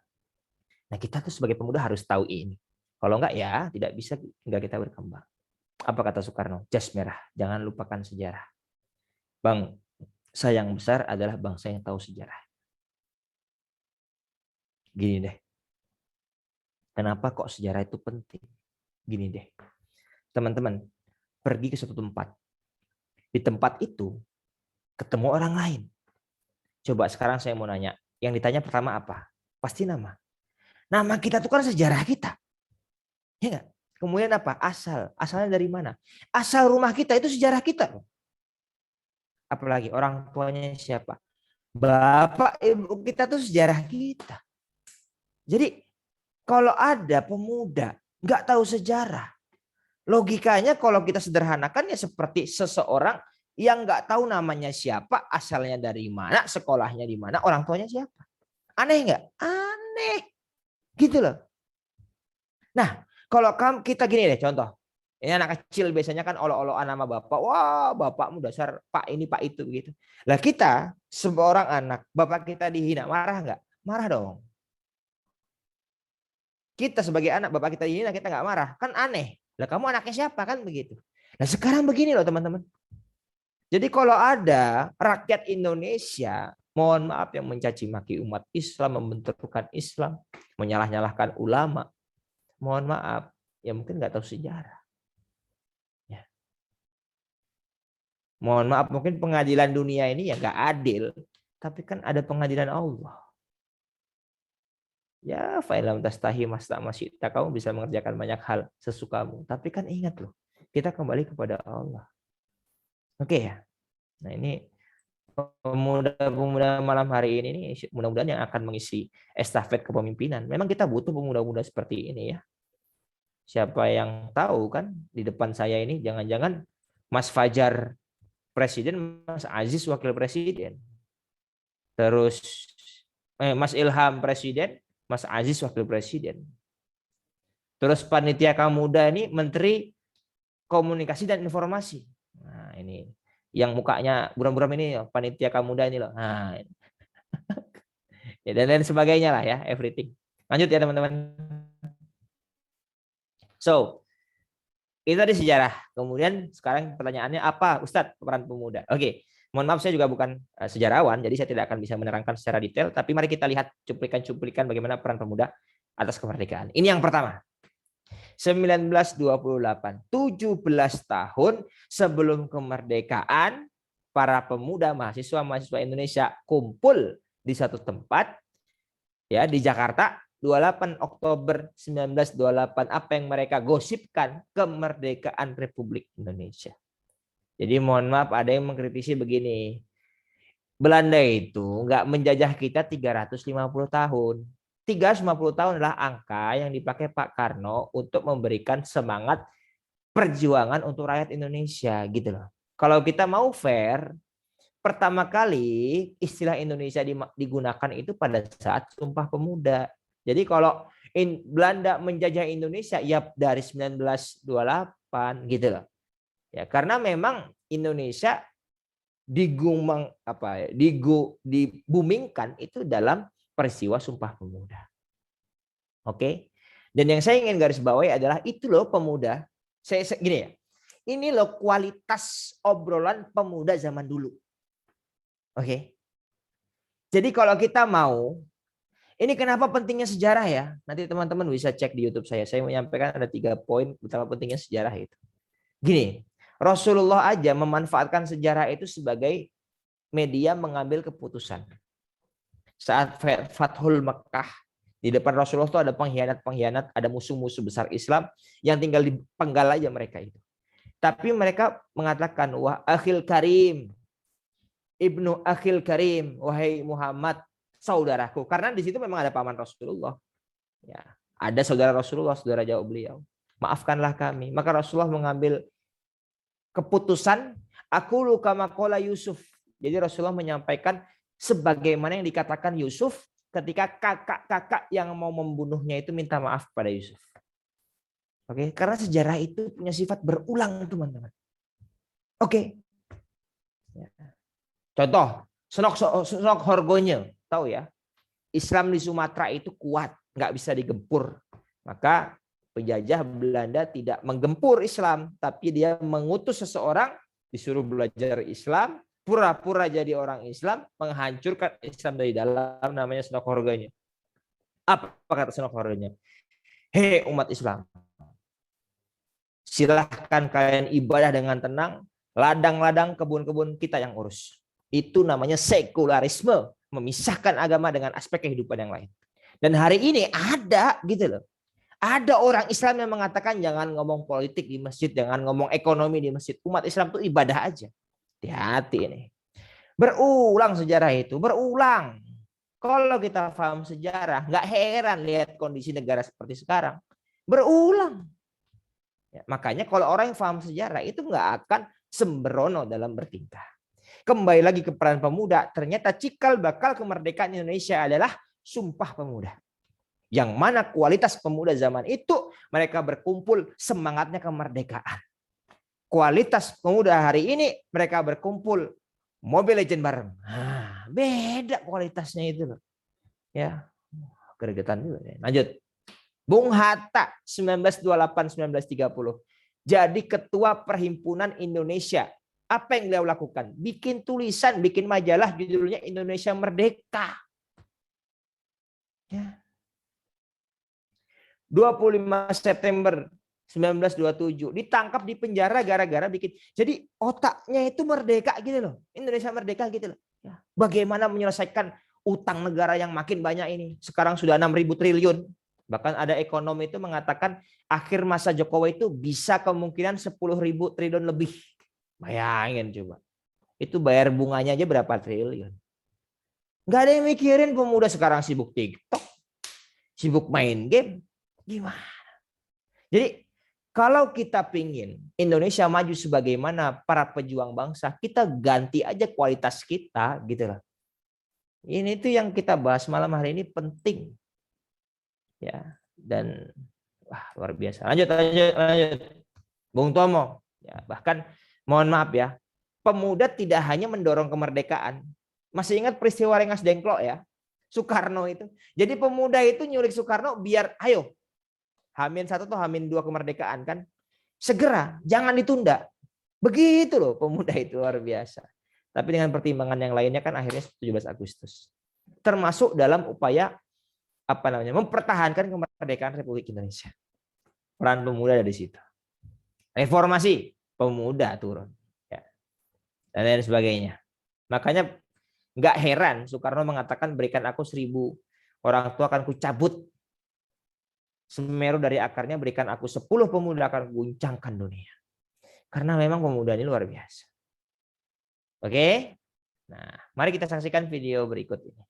Nah, kita tuh sebagai pemuda harus tahu ini. Kalau enggak ya tidak bisa, enggak kita berkembang. Apa kata Soekarno? Jas merah, jangan lupakan sejarah. Bangsa yang besar adalah bangsa yang tahu sejarah. Gini deh. Kenapa kok sejarah itu penting? Gini deh. Teman-teman, pergi ke suatu tempat. Di tempat itu ketemu orang lain. Coba sekarang saya mau nanya. Yang ditanya pertama apa? Pasti nama. Nama kita itu kan sejarah kita. Ya enggak? Kemudian apa? Asal. Asalnya dari mana? Asal rumah kita itu sejarah kita. Apalagi orang tuanya siapa? Bapak ibu kita tuh sejarah kita. Jadi kalau ada pemuda nggak tahu sejarah, logikanya kalau kita sederhanakan ya seperti seseorang yang nggak tahu namanya siapa, asalnya dari mana, sekolahnya di mana, orang tuanya siapa. Aneh nggak? Aneh. Gitu loh. Nah, kalau kita gini deh contoh. Ini anak kecil biasanya kan olo-oloan nama bapak. Wah, bapakmu dasar Pak ini, Pak itu begitu. Lah kita seorang anak, bapak kita dihina, marah nggak? Marah dong. Kita sebagai anak, bapak kita dihina, kita nggak marah. Kan aneh. Lah kamu anaknya siapa kan begitu. Nah sekarang begini loh teman-teman. Jadi kalau ada rakyat Indonesia, mohon maaf yang mencaci maki umat Islam, membenturkan Islam, menyalah-nyalahkan ulama, mohon maaf, ya mungkin nggak tahu sejarah. Ya. Mohon maaf, mungkin pengadilan dunia ini ya nggak adil, tapi kan ada pengadilan Allah. Ya, fa'ilam tastahi masyi'ta, kamu bisa mengerjakan banyak hal sesukamu. Tapi kan ingat loh, kita kembali kepada Allah. Oke ya. Nah ini pemuda-pemuda malam hari ini mudah-mudahan yang akan mengisi estafet kepemimpinan. Memang kita butuh pemuda-pemuda seperti ini ya. Siapa yang tahu kan di depan saya ini jangan-jangan Mas Fajar presiden, Mas Aziz wakil presiden. Terus Mas Ilham presiden, Mas Aziz wakil presiden. Terus panitia kaum muda ini menteri komunikasi dan informasi. Nah, ini yang mukanya buram-buram ini panitia kaum muda ini loh. Nah, ya, dan lain sebagainya lah ya, everything. Lanjut ya teman-teman. So, itu tadi sejarah. Kemudian sekarang pertanyaannya apa, Ustadz, peran pemuda? Oke. Mohon maaf, saya juga bukan sejarawan, jadi saya tidak akan bisa menerangkan secara detail. Tapi mari kita lihat cuplikan-cuplikan bagaimana peran pemuda atas kemerdekaan. Ini yang pertama. 1928, 17 tahun sebelum kemerdekaan, para pemuda mahasiswa Indonesia kumpul di satu tempat ya di Jakarta. 28 Oktober 1928, apa yang mereka gosipkan? Kemerdekaan Republik Indonesia. Jadi mohon maaf, ada yang mengkritisi begini. Belanda itu nggak menjajah kita 350 tahun. 350 tahun adalah angka yang dipakai Pak Karno untuk memberikan semangat perjuangan untuk rakyat Indonesia gitu loh. Kalau kita mau fair, pertama kali istilah Indonesia digunakan itu pada saat Sumpah Pemuda. Jadi kalau Belanda menjajah Indonesia ya dari 1928 gitu loh. Ya, karena memang Indonesia dibumingkan itu dalam peristiwa Sumpah Pemuda. Oke. Dan yang saya ingin garis bawahi adalah itu loh pemuda. Saya gini ya. Ini loh kualitas obrolan pemuda zaman dulu. Oke. Jadi kalau kita mau, ini kenapa pentingnya sejarah ya? Nanti teman-teman bisa cek di YouTube saya. Saya menyampaikan ada 3 poin betapa pentingnya sejarah itu. Gini, Rasulullah aja memanfaatkan sejarah itu sebagai media mengambil keputusan. Saat Fathul Mekah, di depan Rasulullah itu ada pengkhianat-pengkhianat, ada musuh-musuh besar Islam yang tinggal dipenggal aja mereka itu. Tapi mereka mengatakan, wah akhil karim, ibnu akhil karim, wahai Muhammad, saudaraku. Karena di situ memang ada paman Rasulullah. Ya, ada saudara Rasulullah, saudara jauh beliau. Maafkanlah kami. Maka Rasulullah mengambil keputusan, aku luka makola Yusuf. Jadi Rasulullah menyampaikan sebagaimana yang dikatakan Yusuf ketika kakak-kakak yang mau membunuhnya itu minta maaf pada Yusuf. Oke, karena sejarah itu punya sifat berulang, teman-teman. Oke. Ya. Contoh, Senok Horgonya, tahu ya? Islam di Sumatera itu kuat, nggak bisa digempur. Maka penjajah Belanda tidak menggempur Islam, tapi dia mengutus seseorang disuruh belajar Islam, pura-pura jadi orang Islam, menghancurkan Islam dari dalam, namanya Senok Horgonya. Apa kata Senok Horgonya? Hei umat Islam, silahkan kalian ibadah dengan tenang, ladang-ladang, kebun-kebun kita yang urus. Itu namanya sekularisme, memisahkan agama dengan aspek kehidupan yang lain. Dan hari ini ada gitu loh. Ada orang Islam yang mengatakan jangan ngomong politik di masjid, jangan ngomong ekonomi di masjid. Umat Islam itu ibadah aja. Hati-hati ini. Berulang sejarah itu, berulang. Kalau kita paham sejarah, nggak heran lihat kondisi negara seperti sekarang. Berulang. Ya, makanya kalau orang yang paham sejarah itu nggak akan sembrono dalam bertingkah. Kembali lagi ke peran pemuda, ternyata cikal bakal kemerdekaan Indonesia adalah Sumpah Pemuda. Yang mana kualitas pemuda zaman itu mereka berkumpul semangatnya kemerdekaan. Kualitas pemuda hari ini mereka berkumpul Mobile Legend bareng. Nah, beda kualitasnya itu loh. Ya, gregetan juga. Lanjut. Bung Hatta 1928-1930 jadi ketua Perhimpunan Indonesia. Apa yang beliau lakukan? Bikin tulisan, bikin majalah judulnya Indonesia Merdeka. Ya. 25 September 1927 ditangkap di penjara gara-gara bikin. Jadi otaknya itu merdeka gitu loh. Indonesia merdeka gitu loh. Ya. Bagaimana menyelesaikan utang negara yang makin banyak ini. Sekarang sudah 6.000 triliun. Bahkan ada ekonom itu mengatakan akhir masa Jokowi itu bisa kemungkinan 10.000 triliun lebih. Bayangin coba. Itu bayar bunganya aja berapa triliun. Nggak ada yang mikirin pemuda sekarang sibuk TikTok. Sibuk main game. Gimana? Jadi kalau kita pingin Indonesia maju sebagaimana para pejuang bangsa, kita ganti aja kualitas kita gitu loh. Ini tuh yang kita bahas malam hari ini penting. Ya, dan wah, luar biasa. Lanjut. Bung Tomo, ya, bahkan mohon maaf ya, pemuda tidak hanya mendorong kemerdekaan. Masih ingat peristiwa Rengas Dengklok ya? Soekarno itu. Jadi pemuda itu nyulik Soekarno biar ayo H-1 atau H-2 kemerdekaan kan. Segera, jangan ditunda. Begitu loh pemuda itu luar biasa. Tapi dengan pertimbangan yang lainnya kan akhirnya 17 Agustus. Termasuk dalam upaya mempertahankan kemerdekaan Republik Indonesia. Peran pemuda dari situ. Reformasi, pemuda turun. Ya. Dan lain sebagainya. Makanya nggak heran Soekarno mengatakan berikan aku 1.000 orang tua akan kucabut Semeru dari akarnya, berikan aku 10 pemuda akan guncangkan dunia. Karena memang pemuda ini luar biasa. Oke? Nah, mari kita saksikan video berikut ini.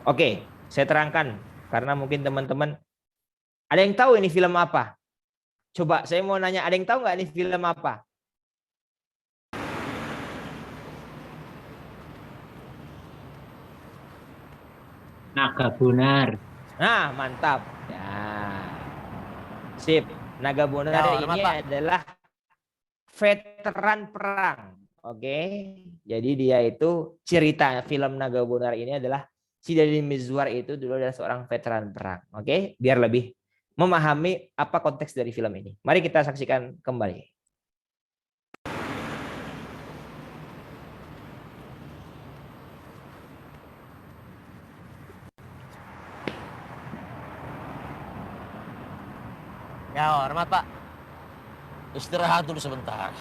Oke, saya terangkan. Karena mungkin teman-teman ada yang tahu ini film apa? Coba saya mau nanya, ada yang tahu nggak ini film apa? Nagabonar. Nah, mantap. Ya. Sip. Nagabonar ini adalah veteran perang. Oke. Jadi dia itu cerita film Nagabonar ini adalah si Deddy Mizwar itu dulu adalah seorang veteran perang. Oke, biar lebih memahami apa konteks dari film ini. Mari kita saksikan kembali. Ya, hormat Pak. Istirahat dulu sebentar.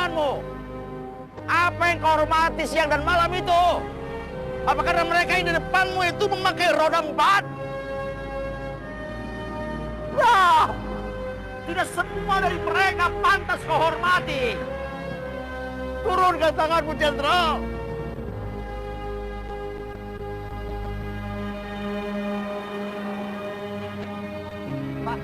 denganmu? Apa yang kau hormati siang dan malam itu? Apa karena mereka yang di depanmu itu memakai roda 4? Nah, tidak semua dari mereka pantas kau hormati. Turunkan tanganmu, Jenderal. Pak.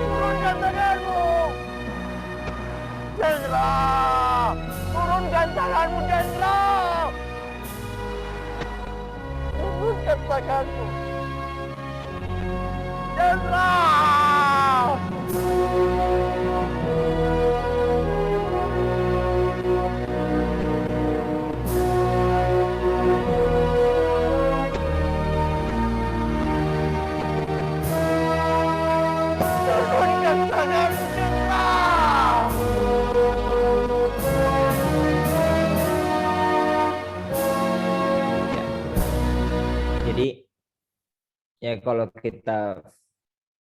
Turunkan tanganmu. Jenderal. Turunkan tanganmu, Jenderal. Turunkan tanganmu. Jenderal. Turunkan tanganmu, Jenderal. Jadi ya kalau kita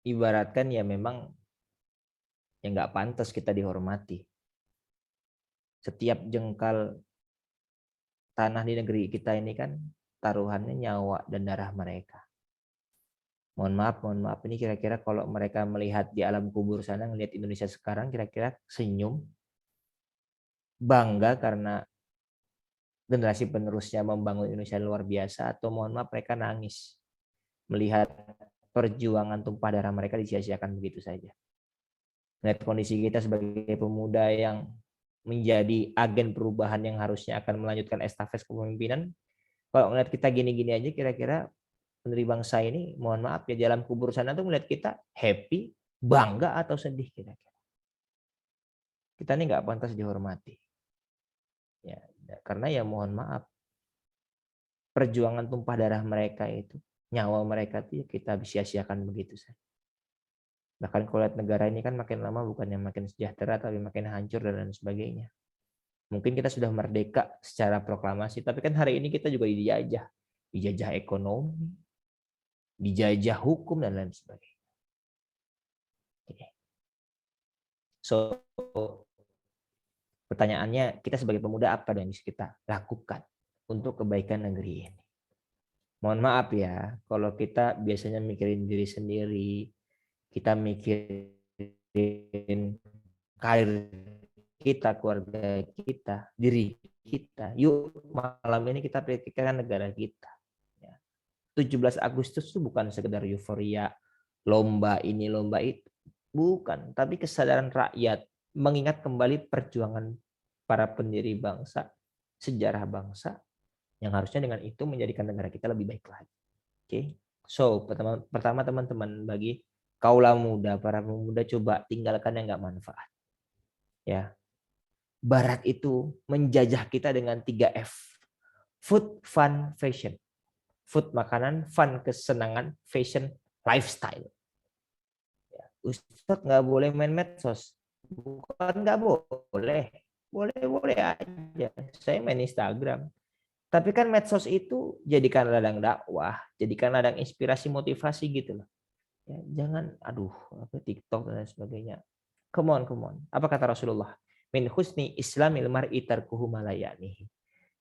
ibaratkan ya memang ya nggak pantas kita dihormati. Setiap jengkal tanah di negeri kita ini kan taruhannya nyawa dan darah mereka. Mohon maaf ini kira-kira kalau mereka melihat di alam kubur sana, ngelihat Indonesia sekarang, kira-kira senyum, bangga karena generasi penerusnya membangun Indonesia luar biasa, atau mohon maaf mereka nangis melihat perjuangan tumpah darah mereka disia-siakan begitu saja. Melihat kondisi kita sebagai pemuda yang menjadi agen perubahan yang harusnya akan melanjutkan estafet kepemimpinan, kalau melihat kita gini-gini aja, kira-kira pendiri bangsa ini, mohon maaf ya, di alam kubur sana tuh melihat kita happy, bangga atau sedih kira-kira. Kita ini nggak pantas dihormati. Ya, karena ya mohon maaf, perjuangan tumpah darah mereka itu, nyawa mereka itu kita sia-siakan begitu saja. Bahkan kalau lihat negara ini kan makin lama bukannya makin sejahtera, tapi makin hancur dan lain sebagainya. Mungkin kita sudah merdeka secara proklamasi, tapi kan hari ini kita juga dijajah ekonomi, dijajah hukum dan lain sebagainya. So, pertanyaannya, kita sebagai pemuda apa yang bisa kita lakukan untuk kebaikan negeri ini? Mohon maaf ya, kalau kita biasanya mikirin diri sendiri, kita mikirin karir kita, keluarga kita, diri kita. Yuk malam ini kita pikirkan negara kita. 17 Agustus itu bukan sekedar euforia, lomba ini, lomba itu. Bukan, tapi kesadaran rakyat mengingat kembali perjuangan para pendiri bangsa, sejarah bangsa, yang harusnya dengan itu menjadikan negara kita lebih baik lagi. Oke. So, pertama teman-teman, bagi kaula muda, para pemuda, coba tinggalkan yang nggak manfaat. Ya. Barat itu menjajah kita dengan 3F. Food, fun, fashion. Food, makanan, fun, kesenangan, fashion, lifestyle. Ya, Ustadz nggak boleh main medsos. Bukan nggak boleh. Boleh aja. Saya main Instagram. Tapi kan medsos itu jadikan ladang dakwah, jadikan ladang inspirasi, motivasi gitu loh. Ya, jangan, TikTok dan sebagainya. Come on. Apa kata Rasulullah? Min husni islamil mar'i tarkuhu ma la ya'nihi.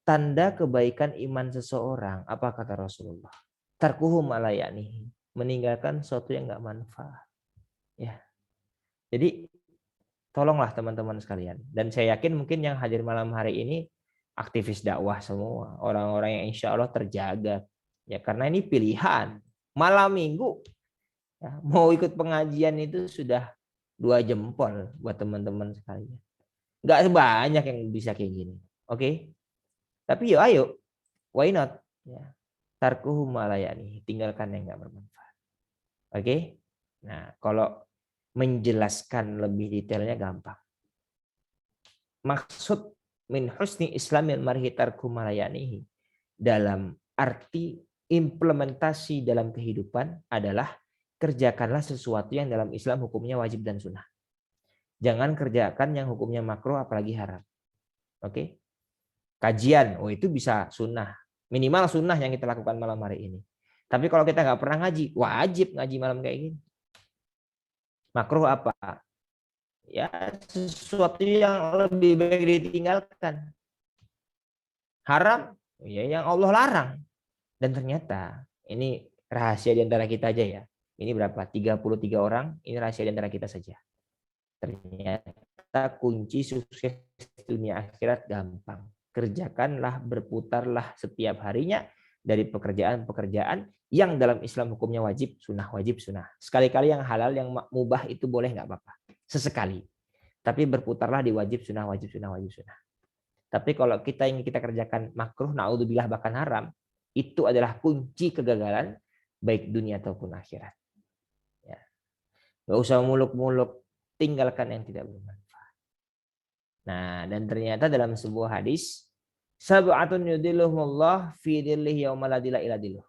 Tanda kebaikan iman seseorang, apa kata Rasulullah? Tarkuhu ma la ya'nihi. Meninggalkan sesuatu yang enggak manfaat. Ya. Jadi tolonglah teman-teman sekalian. Dan saya yakin mungkin yang hadir malam hari ini aktivis dakwah semua, orang-orang yang insya Allah terjaga. Ya, karena ini pilihan. Malam minggu ya, mau ikut pengajian itu sudah 2 jempol buat teman-teman sekalian. Enggak sebanyak yang bisa kayak gini. Oke? Tapi ayo, why not? Ya. Tarkuhu ma la ya'nihi, tinggalkan yang enggak bermanfaat. Oke? Nah, kalau menjelaskan lebih detailnya gampang. Maksud min husni islamil mar'i tarkuhu ma la ya'nihi dalam arti implementasi dalam kehidupan adalah kerjakanlah sesuatu yang dalam Islam hukumnya wajib dan sunnah. Jangan kerjakan yang hukumnya makruh apalagi haram. Oke. Kajian, oh itu bisa sunnah. Minimal sunnah yang kita lakukan malam hari ini. Tapi kalau kita nggak pernah ngaji, wajib ngaji malam kayak gini. Makruh apa? Ya sesuatu yang lebih baik ditinggalkan. Haram, ya yang Allah larang. Dan ternyata ini rahasia di antara kita aja ya. Ini berapa? 33 orang, ini rahasia di antara kita saja. Ternyata kunci sukses dunia akhirat gampang. Kerjakanlah, berputarlah setiap harinya dari pekerjaan-pekerjaan yang dalam Islam hukumnya wajib, sunnah, wajib, sunnah. Sekali-kali yang halal, yang mubah itu boleh nggak apa-apa. Sesekali. Tapi berputarlah di wajib, sunnah, wajib, sunnah, wajib, sunnah. Tapi kalau kita ingin kita kerjakan makruh, na'udzubillah bahkan haram, itu adalah kunci kegagalan baik dunia ataupun akhirat. Ya. Nggak usah muluk-muluk, tinggalkan yang tidak bermanfaat. Nah, dan ternyata dalam sebuah hadis, sab'atun yudhilluhumullah fi dhillihi yauma la dhilla illa dhilluh.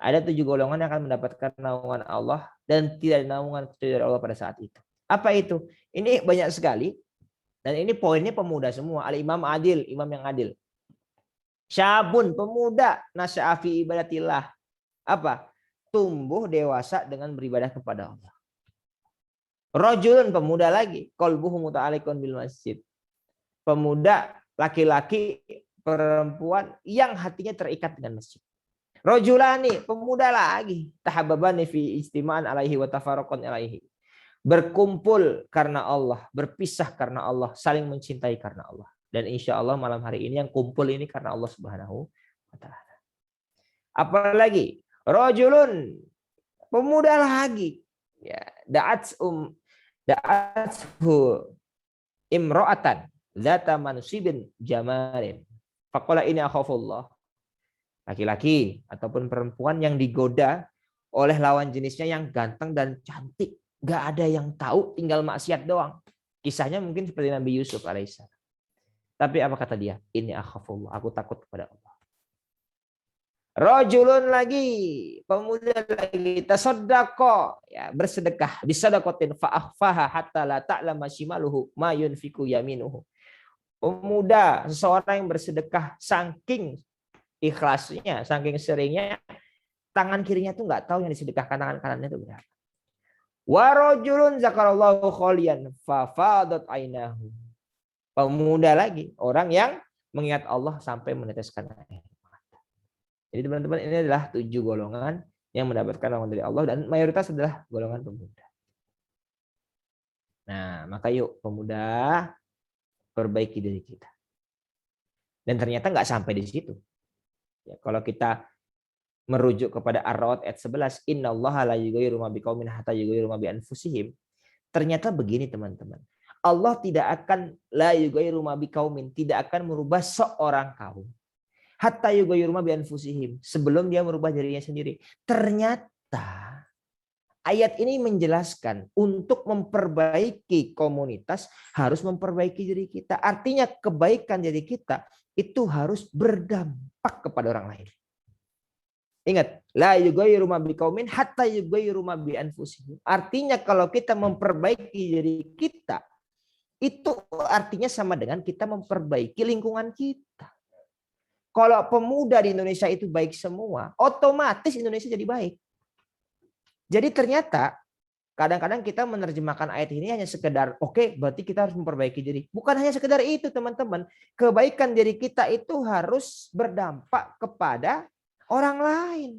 Ada 7 golongan yang akan mendapatkan naungan Allah dan tidak ada naungan kecuali dari Allah pada saat itu. Apa itu? Ini banyak sekali. Dan ini poinnya pemuda semua. Al-Imam Adil, imam yang adil. Syabun, pemuda, nasya'afi ibadatillah. Apa? Tumbuh dewasa dengan beribadah kepada Allah. Rajulun, pemuda lagi. Qalbuhu muta'alliqun bil masjid. Pemuda, laki-laki, perempuan yang hatinya terikat dengan masjid. Rajulani, pemuda lagi. Tahabbabani fi istima'an alaihi wa tafarraqan alaihi. Berkumpul karena Allah, berpisah karena Allah, saling mencintai karena Allah. Dan insya Allah malam hari ini yang kumpul ini karena Allah Subhanahu wa Ta'ala. Apalagi rajulun, pemuda lagi, ya, da'athu imra'atan zata mansibin jamalin. Faqala ini akhafullah. Laki-laki ataupun perempuan yang digoda oleh lawan jenisnya yang ganteng dan cantik. Gak ada yang tahu, tinggal maksiat doang. Kisahnya mungkin seperti Nabi Yusuf alaihissalam. Tapi apa kata dia? Ini akhafullah, aku takut kepada Allah. Rajulun lagi, pemuda lagi, tasaddaqa, ya, bersedekah, bisadaqatin fa'akhfaha hatta la ta'lama shimaluhu ma yunfiqu yaminuhu. Pemuda, seseorang yang bersedekah saking ikhlasnya, saking seringnya, tangan kirinya tuh nggak tahu yang disedekahkan tangan kanannya itu berapa. Wa rajulun zakarallahu khalian fa fadat ainahu. Pemuda lagi, orang yang mengingat Allah sampai meneteskan air mata. Jadi teman-teman, ini adalah 7 golongan yang mendapatkan naungan dari Allah dan mayoritas adalah golongan pemuda. Nah, maka yuk pemuda perbaiki diri kita. Dan ternyata nggak sampai di situ. Ya, kalau kita merujuk kepada Ar-Ra'd ayat 11, innallaha la yughayyiru ma biqaumin hatta yughayyiru ma bi anfusihim. Ternyata begini teman-teman. Allah tidak akan la yughayyiru ma biqaumin, tidak akan merubah seorang kaum hatta yughayyiru ma bi anfusihim, sebelum dia merubah dirinya sendiri. Ternyata ayat ini menjelaskan untuk memperbaiki komunitas harus memperbaiki diri kita. Artinya kebaikan diri kita itu harus berdampak kepada orang lain. Ingat, la yughayyiru ma biqaumin hatta yughayyiru ma bi anfusihim. Artinya kalau kita memperbaiki diri kita, itu artinya sama dengan kita memperbaiki lingkungan kita. Kalau pemuda di Indonesia itu baik semua, otomatis Indonesia jadi baik. Jadi ternyata kadang-kadang kita menerjemahkan ayat ini hanya sekedar oke, berarti kita harus memperbaiki diri. Bukan hanya sekedar itu teman-teman. Kebaikan diri kita itu harus berdampak kepada orang lain.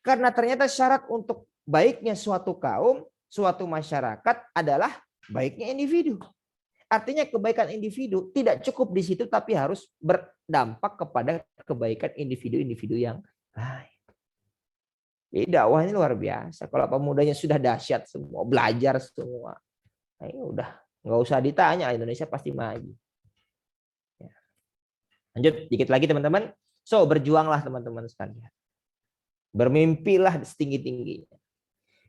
Karena ternyata syarat untuk baiknya suatu kaum, suatu masyarakat adalah baiknya individu. Artinya kebaikan individu tidak cukup di situ, tapi harus berdampak kepada kebaikan individu-individu yang lain. Jadi dakwah ini luar biasa. Kalau pemudanya sudah dahsyat semua, belajar semua, nah ini udah nggak usah ditanya, Indonesia pasti maju. Ya. Lanjut dikit lagi teman-teman. So berjuanglah teman-teman sekalian. Bermimpilah setinggi-tingginya.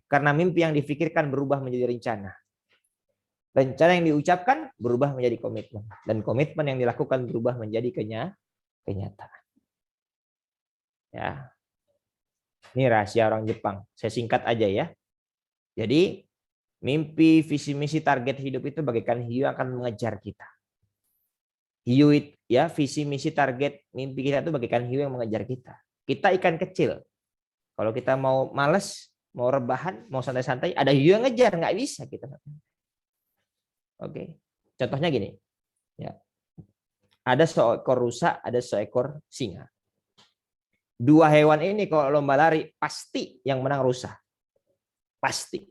Karena mimpi yang difikirkan berubah menjadi rencana. Rencana yang diucapkan berubah menjadi komitmen. Dan komitmen yang dilakukan berubah menjadi kenyataan. Ya. Ini rahasia orang Jepang. Saya singkat aja ya. Jadi Mimpi, visi, misi, target hidup itu bagaikan hiu yang akan mengejar kita. Hiu ya, visi, misi, target, mimpi kita itu bagaikan hiu yang mengejar kita. Kita ikan kecil. Kalau kita mau males, mau rebahan, mau santai-santai, ada hiu yang ngejar, nggak bisa kita. Oke, contohnya gini, ya, ada seekor rusa, ada seekor singa. Dua hewan ini kalau lomba lari pasti yang menang rusa, pasti.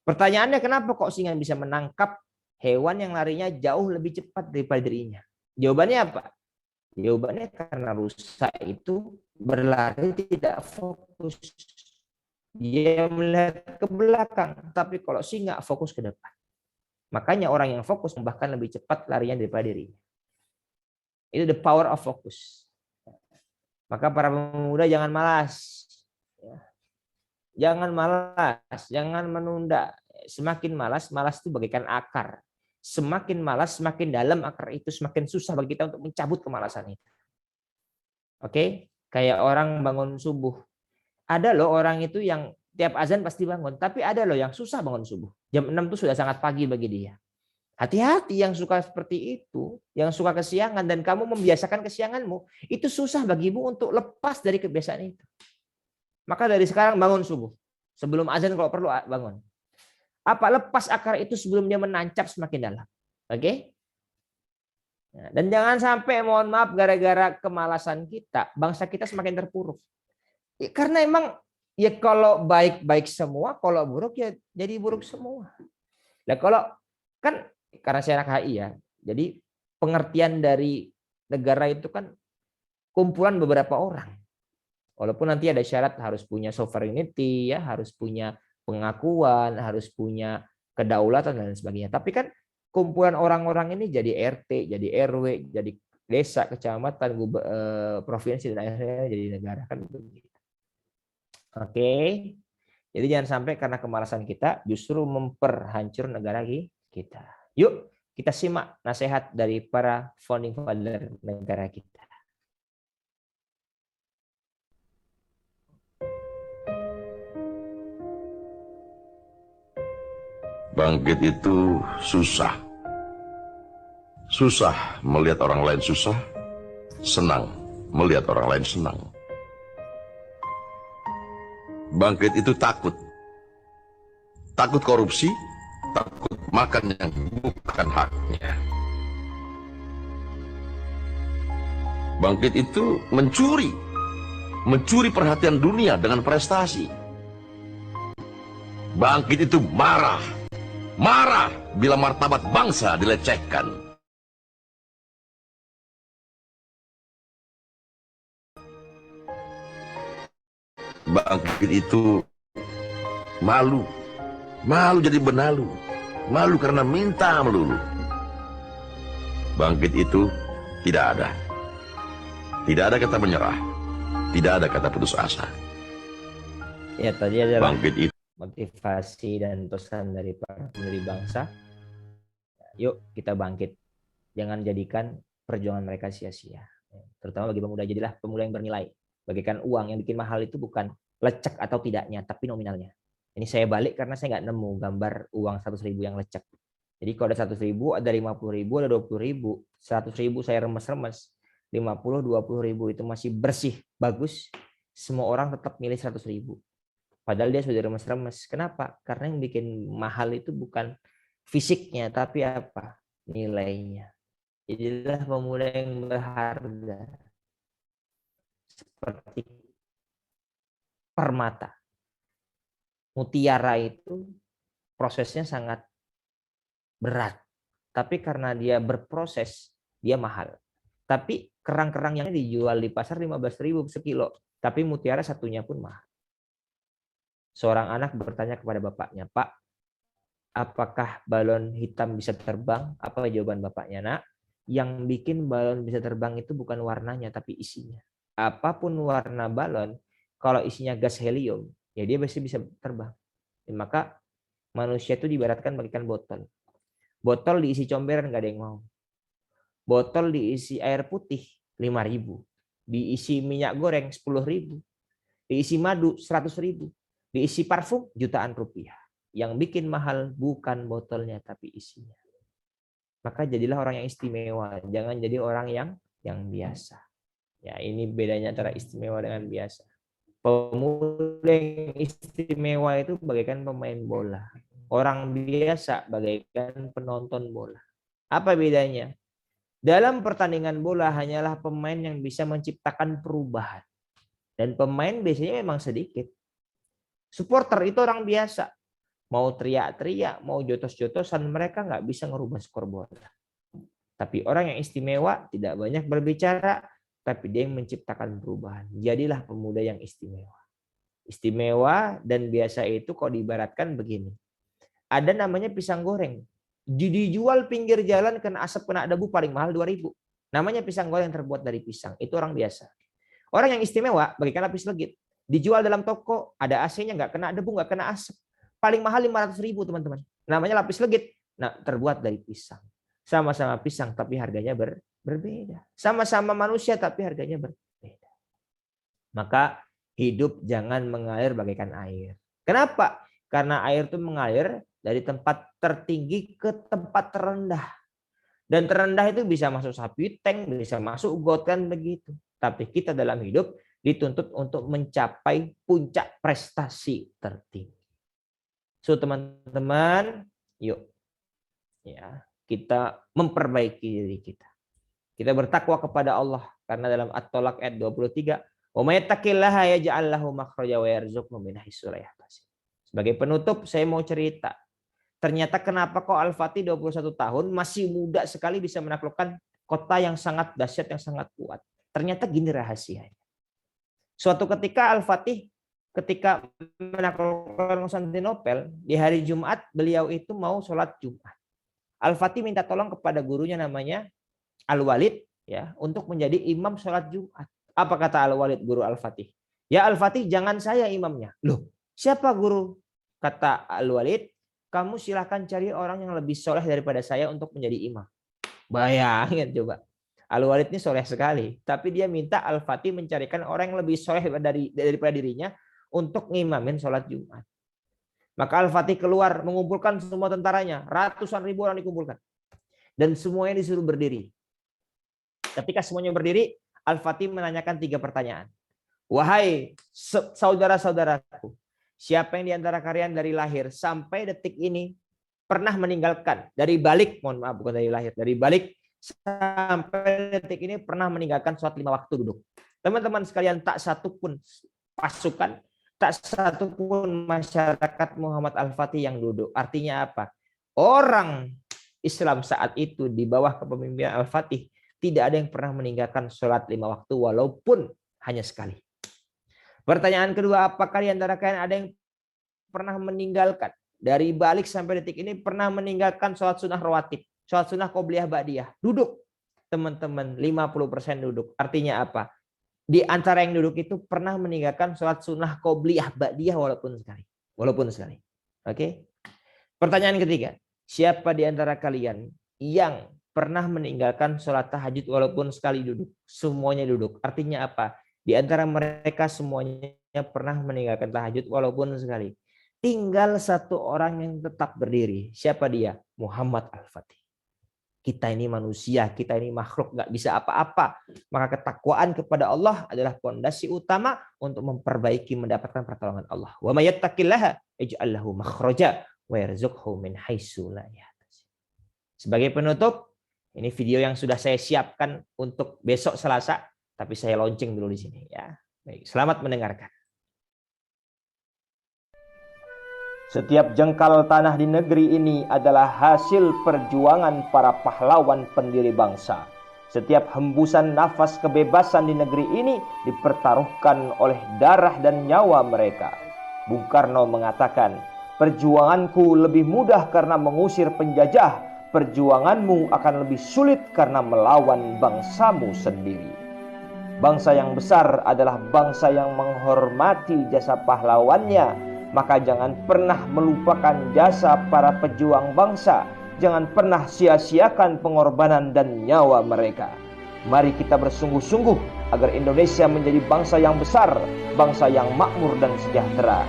Pertanyaannya kenapa kok singa bisa menangkap hewan yang larinya jauh lebih cepat daripada dirinya? Jawabannya apa? Jawabannya karena rusa itu berlari tidak fokus. Dia melihat ke belakang, tapi kalau singa fokus ke depan. Makanya orang yang fokus bahkan lebih cepat larinya daripada dirinya. Itu the power of focus. Maka para pemuda jangan malas. Jangan malas, jangan menunda. Semakin malas, malas itu bagaikan akar. Semakin malas, semakin dalam akar itu, semakin susah bagi kita untuk mencabut kemalasan itu. Oke, kayak orang bangun subuh. Ada loh orang itu yang tiap azan pasti bangun, tapi ada loh yang susah bangun subuh. Jam 6 itu sudah sangat pagi bagi dia. Hati-hati yang suka seperti itu, yang suka kesiangan dan kamu membiasakan kesianganmu, itu susah bagimu untuk lepas dari kebiasaan itu. Maka dari sekarang bangun subuh. Sebelum azan kalau perlu bangun. Apa lepas akar itu sebelum dia menancap semakin dalam. Oke? Dan jangan sampai mohon maaf gara-gara kemalasan kita, bangsa kita semakin terpuruk. Ya, karena emang ya kalau baik-baik semua, kalau buruk ya jadi buruk semua. Nah, kalau kan karena saya anak HI ya. Jadi pengertian dari negara itu kan kumpulan beberapa orang. Walaupun nanti ada syarat harus punya sovereignty, ya harus punya pengakuan, harus punya kedaulatan dan sebagainya. Tapi kan kumpulan orang-orang ini jadi RT, jadi RW, jadi desa, kecamatan, provinsi dan akhirnya jadi negara kan begitu. Oke. Jadi jangan sampai karena kemalasan kita justru memperhancur negara kita. Yuk kita simak nasihat dari para founding father negara kita. Bangkit itu susah. Susah melihat orang lain susah, senang melihat orang lain senang. Bangkit itu takut. Takut korupsi, takut makan yang bukan haknya. Bangkit itu mencuri perhatian dunia dengan prestasi. Bangkit itu marah bila martabat bangsa dilecehkan. Bangkit itu malu jadi benalu, malu karena minta melulu. Bangkit itu tidak ada kata menyerah, tidak ada kata putus asa. Ya, tadi adalah bangkit itu motivasi dan pesan dari para pendiri bangsa. Yuk kita bangkit, jangan jadikan perjuangan mereka sia-sia. Terutama bagi pemuda, jadilah pemuda yang bernilai. Bagaikan uang, yang bikin mahal itu bukan lecek atau tidaknya, tapi nominalnya. Ini saya balik karena saya nggak nemu gambar uang 100.000 yang lecek. Jadi kalau ada 100.000, ada 50.000, ada 20.000. 100.000 saya remes-remes, 50, 20.000 itu masih bersih, bagus. Semua orang tetap milih 100.000. Padahal dia sudah remes-remes. Kenapa? Karena yang bikin mahal itu bukan fisiknya, tapi apa? Nilainya. Jadilah pemuda yang berharga. Seperti permata. Mutiara itu prosesnya sangat berat. Tapi karena dia berproses, dia mahal. Tapi kerang-kerang yang dijual di pasar 15.000 sekilo. Tapi mutiara satunya pun mahal. Seorang anak bertanya kepada bapaknya, Pak, apakah balon hitam bisa terbang? Apa jawaban bapaknya? Nak, yang bikin balon bisa terbang itu bukan warnanya, tapi isinya. Apapun warna balon, kalau isinya gas helium, ya dia pasti bisa terbang. Dan maka manusia itu diibaratkan bagaikan botol. Botol diisi comberan nggak ada yang mau. Botol diisi air putih 5.000, diisi minyak goreng 10.000, diisi madu 100.000. Diisi parfum jutaan rupiah. Yang bikin mahal bukan botolnya tapi isinya. Maka jadilah orang yang istimewa, jangan jadi orang yang biasa. Ya, ini bedanya antara istimewa dengan biasa. Pemuda yang istimewa itu bagaikan pemain bola. Orang biasa bagaikan penonton bola. Apa bedanya? Dalam pertandingan bola hanyalah pemain yang bisa menciptakan perubahan. Dan pemain biasanya memang sedikit. Supporter itu orang biasa. Mau teriak-teriak, mau jotos-jotosan, mereka nggak bisa ngerubah skor bola. Tapi orang yang istimewa tidak banyak berbicara, tapi dia yang menciptakan perubahan. Jadilah pemuda yang istimewa. Istimewa dan biasa itu kok diibaratkan begini. Ada namanya pisang goreng. Dijual pinggir jalan kena asap, kena debu paling mahal 2.000. Namanya pisang goreng terbuat dari pisang. Itu orang biasa. Orang yang istimewa bagaikan lapis legit. Dijual dalam toko, ada AC-nya, nggak kena debu, nggak kena asap. Paling mahal 500.000 teman-teman. Namanya lapis legit. Nah, terbuat dari pisang. Sama-sama pisang tapi harganya berbeda. Sama-sama manusia tapi harganya berbeda. Maka hidup jangan mengalir bagaikan air. Kenapa? Karena air itu mengalir dari tempat tertinggi ke tempat terendah. Dan terendah itu bisa masuk sapi tank, bisa masuk got, kan begitu. Tapi kita dalam hidup dituntut untuk mencapai puncak prestasi tertinggi. So teman-teman, yuk ya, kita memperbaiki diri kita. Kita bertakwa kepada Allah karena dalam At-Tolak ayat 23, "Wa may yattaqillaha yaj'al lahu makhraja wa yarzuqhu min haitsu la yahtasib." Sebagai penutup saya mau cerita. Ternyata kenapa kok Al-Fatih 21 tahun masih muda sekali bisa menaklukkan kota yang sangat dahsyat, yang sangat kuat. Ternyata gini rahasianya. Suatu ketika Al-Fatih ketika menaklukkan Konstantinopel, di hari Jumat beliau itu mau sholat Jumat. Al-Fatih minta tolong kepada gurunya namanya Al-Walid ya untuk menjadi imam sholat Jumat. Apa kata Al-Walid, guru Al-Fatih? Ya Al-Fatih, jangan saya imamnya. Loh, siapa guru? Kata Al-Walid, kamu silahkan cari orang yang lebih soleh daripada saya untuk menjadi imam. Bayangin coba. Al-Walid ini soleh sekali, tapi dia minta Al-Fatih mencarikan orang yang lebih soleh daripada dirinya untuk ngimamin sholat Jumat. Maka Al-Fatih keluar mengumpulkan semua tentaranya. Ratusan ribu orang dikumpulkan. Dan semuanya disuruh berdiri. Ketika semuanya berdiri, Al-Fatih menanyakan 3 pertanyaan. Wahai saudara-saudaraku, siapa yang diantara kalian dari lahir sampai detik ini pernah meninggalkan, dari balik, mohon maaf bukan dari lahir, dari balik sampai detik ini pernah meninggalkan sholat 5 waktu duduk. Teman-teman sekalian, tak satu pun pasukan, tak satu pun masyarakat Muhammad Al-Fatih yang duduk. Artinya apa? Orang Islam saat itu di bawah kepemimpinan Al-Fatih tidak ada yang pernah meninggalkan sholat 5 waktu walaupun hanya sekali. Pertanyaan kedua, apakah di antara kalian ada yang pernah meninggalkan dari balik sampai detik ini pernah meninggalkan sholat sunnah rawatib, sholat sunnah qobliyah ba'diyah? Duduk. Teman-teman, 50% duduk. Artinya apa? Di antara yang duduk itu pernah meninggalkan sholat sunnah qobliyah ba'diyah walaupun sekali. Walaupun sekali. Oke. Pertanyaan ketiga. Siapa di antara kalian yang pernah meninggalkan sholat tahajud walaupun sekali duduk? Semuanya duduk. Artinya apa? Di antara mereka semuanya pernah meninggalkan tahajud walaupun sekali. Tinggal satu orang yang tetap berdiri. Siapa dia? Muhammad Al-Fatih. Kita ini manusia, kita ini makhluk, nggak bisa apa-apa. Maka ketakwaan kepada Allah adalah fondasi utama untuk memperbaiki, mendapatkan pertolongan Allah. Wa may yattaqillaha yaj'al lahu makhraja wa yarzuqhu min haitsu la yahtasib. Sebagai penutup, ini video yang sudah saya siapkan untuk besok Selasa, tapi saya launching dulu di sini ya. Baik, selamat mendengarkan. Setiap jengkal tanah di negeri ini adalah hasil perjuangan para pahlawan pendiri bangsa. Setiap hembusan nafas kebebasan di negeri ini dipertaruhkan oleh darah dan nyawa mereka. Bung Karno mengatakan, perjuanganku lebih mudah karena mengusir penjajah. Perjuanganmu akan lebih sulit karena melawan bangsamu sendiri. Bangsa yang besar adalah bangsa yang menghormati jasa pahlawannya. Maka jangan pernah melupakan jasa para pejuang bangsa. Jangan pernah sia-siakan pengorbanan dan nyawa mereka. Mari kita bersungguh-sungguh agar Indonesia menjadi bangsa yang besar, bangsa yang makmur dan sejahtera.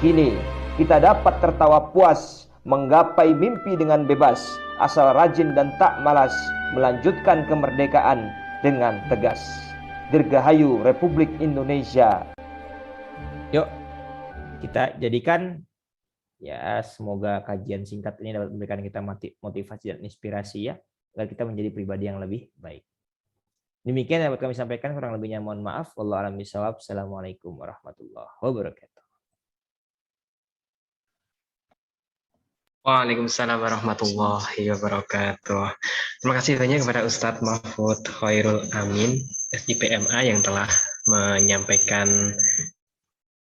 Kini kita dapat tertawa puas, menggapai mimpi dengan bebas, asal rajin dan tak malas, melanjutkan kemerdekaan dengan tegas. Dirgahayu Republik Indonesia. Yuk, kita jadikan, ya semoga kajian singkat ini dapat memberikan kita motivasi dan inspirasi ya, agar kita menjadi pribadi yang lebih baik. Demikian yang dapat kami sampaikan, kurang lebihnya mohon maaf. Wallahu a'lam bishawab. Assalamualaikum warahmatullahi wabarakatuh. Waalaikumsalam warahmatullahi wabarakatuh. Terima kasih banyak kepada Ustadz Mahfud Khairul Amin, SIPMA, yang telah menyampaikan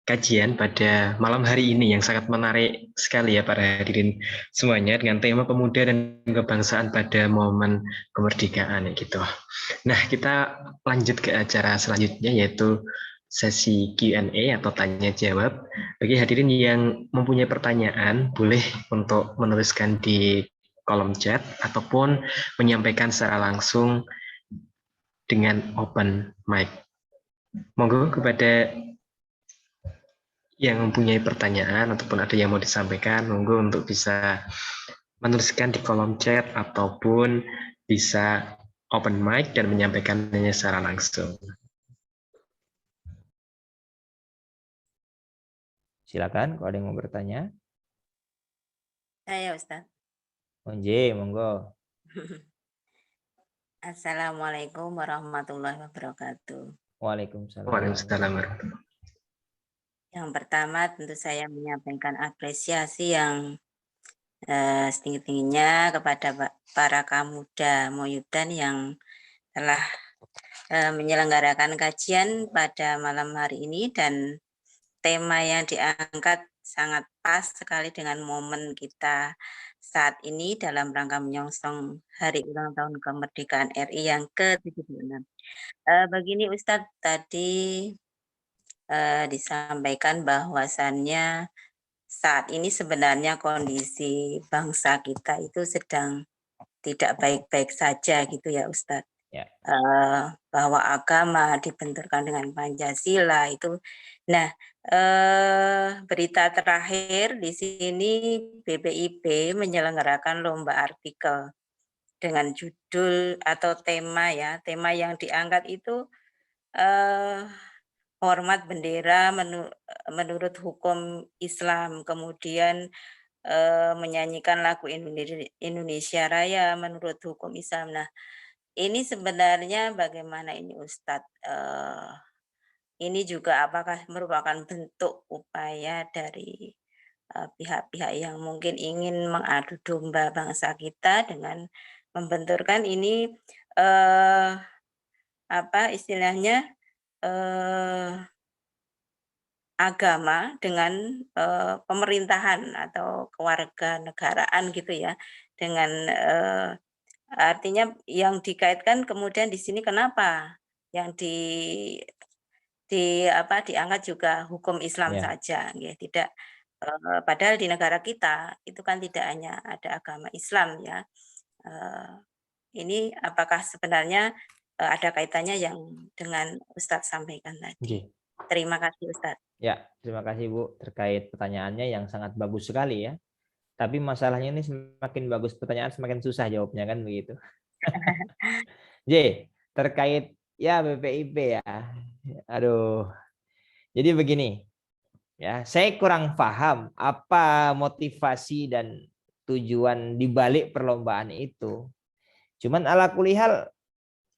kajian pada malam hari ini yang sangat menarik sekali ya para hadirin semuanya, dengan tema pemuda dan kebangsaan pada momen kemerdekaan gitu. Nah, kita lanjut ke acara selanjutnya, yaitu sesi Q&A atau tanya jawab. Bagi hadirin yang mempunyai pertanyaan, boleh untuk menuliskan di kolom chat ataupun menyampaikan secara langsung dengan open mic. Monggo kepada yang mempunyai pertanyaan ataupun ada yang mau disampaikan, monggo untuk bisa menuliskan di kolom chat ataupun bisa open mic dan menyampaikannya secara langsung. Silakan kalau ada yang mau bertanya. Saya Ustaz. Onje, monggo. Assalamualaikum warahmatullahi wabarakatuh. Waalaikumsalam. Waalaikumsalam warahmatullahi. Yang pertama tentu saya menyampaikan apresiasi yang setinggi-tingginya kepada para Kamuda Moyudan yang telah menyelenggarakan kajian pada malam hari ini, dan tema yang diangkat sangat pas sekali dengan momen kita saat ini dalam rangka menyongsong hari ulang tahun kemerdekaan RI yang ke-76. Begini Ustadz, tadi disampaikan bahwasannya saat ini sebenarnya kondisi bangsa kita itu sedang tidak baik-baik saja gitu ya Ustadz. Ya. Bahwa agama dibenturkan dengan Pancasila itu. Nah, berita terakhir di sini BPIP menyelenggarakan lomba artikel dengan judul atau tema yang diangkat itu hormat bendera menurut hukum Islam, kemudian menyanyikan lagu Indonesia Raya menurut hukum Islam. Nah, ini sebenarnya bagaimana ini Ustadz? Ini juga apakah merupakan bentuk upaya dari pihak-pihak yang mungkin ingin mengadu domba bangsa kita dengan membenturkan ini istilahnya agama dengan pemerintahan atau kewarganegaraan gitu ya, dengan artinya yang dikaitkan kemudian di sini kenapa yang diangkat juga hukum Islam saja, ya tidak. Padahal di negara kita itu kan tidak hanya ada agama Islam ya. Ini apakah sebenarnya ada kaitannya yang dengan Ustadz sampaikan tadi? Terima kasih Ustadz. Ya, terima kasih Bu terkait pertanyaannya yang sangat bagus sekali ya. Tapi masalahnya ini semakin bagus pertanyaan semakin susah jawabnya kan begitu. J, terkait ya BPIP ya. Aduh. Jadi begini. Ya, saya kurang paham apa motivasi dan tujuan dibalik perlombaan itu. Cuman ala kulihal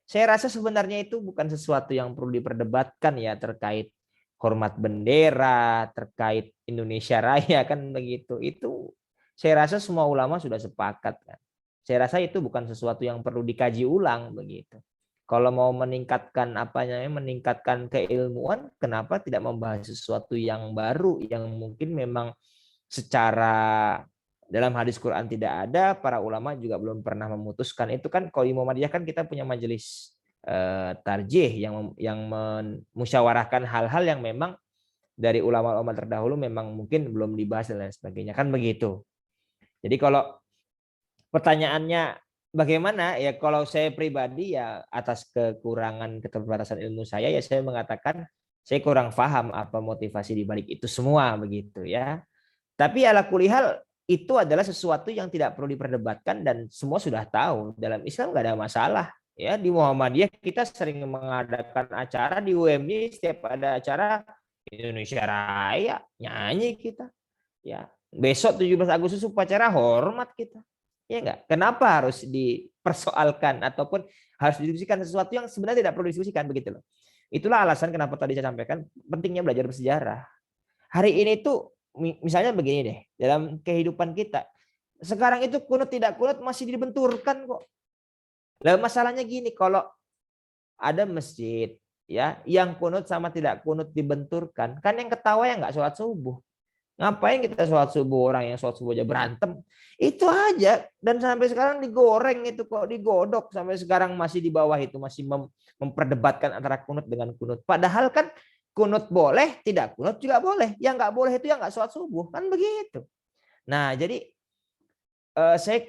saya rasa sebenarnya itu bukan sesuatu yang perlu diperdebatkan ya, terkait hormat bendera, terkait Indonesia Raya kan begitu. Itu saya rasa semua ulama sudah sepakat kan. Saya rasa itu bukan sesuatu yang perlu dikaji ulang begitu. Kalau mau meningkatkan meningkatkan keilmuan, kenapa tidak membahas sesuatu yang baru yang mungkin memang secara dalam hadis Quran tidak ada, para ulama juga belum pernah memutuskan. Itu kan kalau di Muhammadiyah kan kita punya majelis tarjih yang memusyawarahkan hal-hal yang memang dari ulama-ulama terdahulu memang mungkin belum dibahas dan lain sebagainya kan begitu. Jadi kalau pertanyaannya bagaimana ya, kalau saya pribadi ya atas kekurangan keterbatasan ilmu saya ya saya mengatakan saya kurang paham apa motivasi di balik itu semua begitu ya. Tapi ala kulihal itu adalah sesuatu yang tidak perlu diperdebatkan dan semua sudah tahu. Dalam Islam nggak ada masalah. Ya, di Muhammadiyah kita sering mengadakan acara di UMY, setiap ada acara Indonesia Raya nyanyi kita. Ya, besok 17 Agustus upacara hormat kita. Ya enggak? Kenapa harus dipersoalkan ataupun harus didiskusikan sesuatu yang sebenarnya tidak perlu didiskusikan, begitu loh. Itulah alasan kenapa tadi saya sampaikan pentingnya belajar bersejarah. Hari ini tuh misalnya begini deh, dalam kehidupan kita sekarang itu kunut tidak kunut masih dibenturkan kok. Lah masalahnya gini, kalau ada masjid ya yang kunut sama tidak kunut dibenturkan, kan yang ketawa yang nggak sholat subuh. Ngapain kita sholat subuh, orang yang sholat subuh aja berantem. Itu aja, dan sampai sekarang digoreng itu kok, digodok sampai sekarang masih di bawah itu, masih memperdebatkan antara kunut dengan kunut. Padahal kan kunut boleh, tidak kunut juga boleh. Yang nggak boleh itu yang nggak sholat subuh, kan begitu. Nah, jadi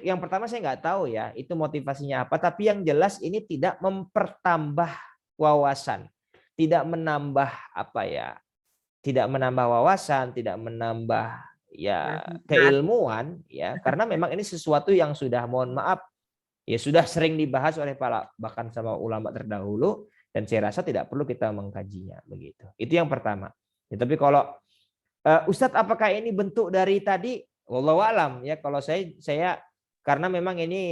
yang pertama saya nggak tahu ya itu motivasinya apa, tapi yang jelas ini tidak mempertambah wawasan, tidak menambah tidak menambah wawasan, tidak menambah ya keilmuan ya, karena memang ini sesuatu yang sudah, mohon maaf ya, sudah sering dibahas oleh bahkan sama ulama terdahulu. Dan saya rasa tidak perlu kita mengkajinya begitu. Itu yang pertama. Ya, tapi kalau Ustadz apakah ini bentuk dari tadi? Wallahu alam ya. Kalau saya karena memang ini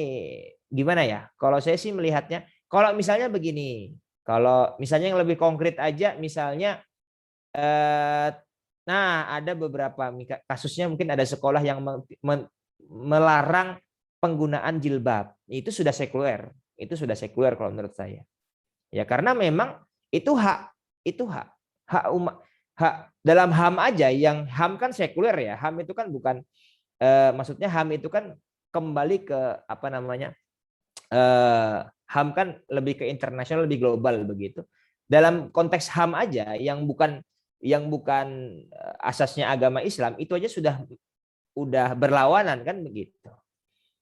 gimana ya? Kalau saya sih melihatnya, kalau misalnya begini, kalau misalnya yang lebih konkret aja, misalnya, nah ada beberapa kasusnya mungkin ada sekolah yang melarang penggunaan jilbab. Itu sudah sekuler. Itu sudah sekuler kalau menurut saya. Ya karena memang itu hak umat, hak dalam HAM aja, yang HAM kan sekuler ya. HAM itu kan bukan maksudnya HAM itu kan kembali ke apa namanya? HAM kan lebih ke internasional, lebih global begitu. Dalam konteks HAM aja yang bukan asasnya agama Islam, itu aja sudah berlawanan kan begitu.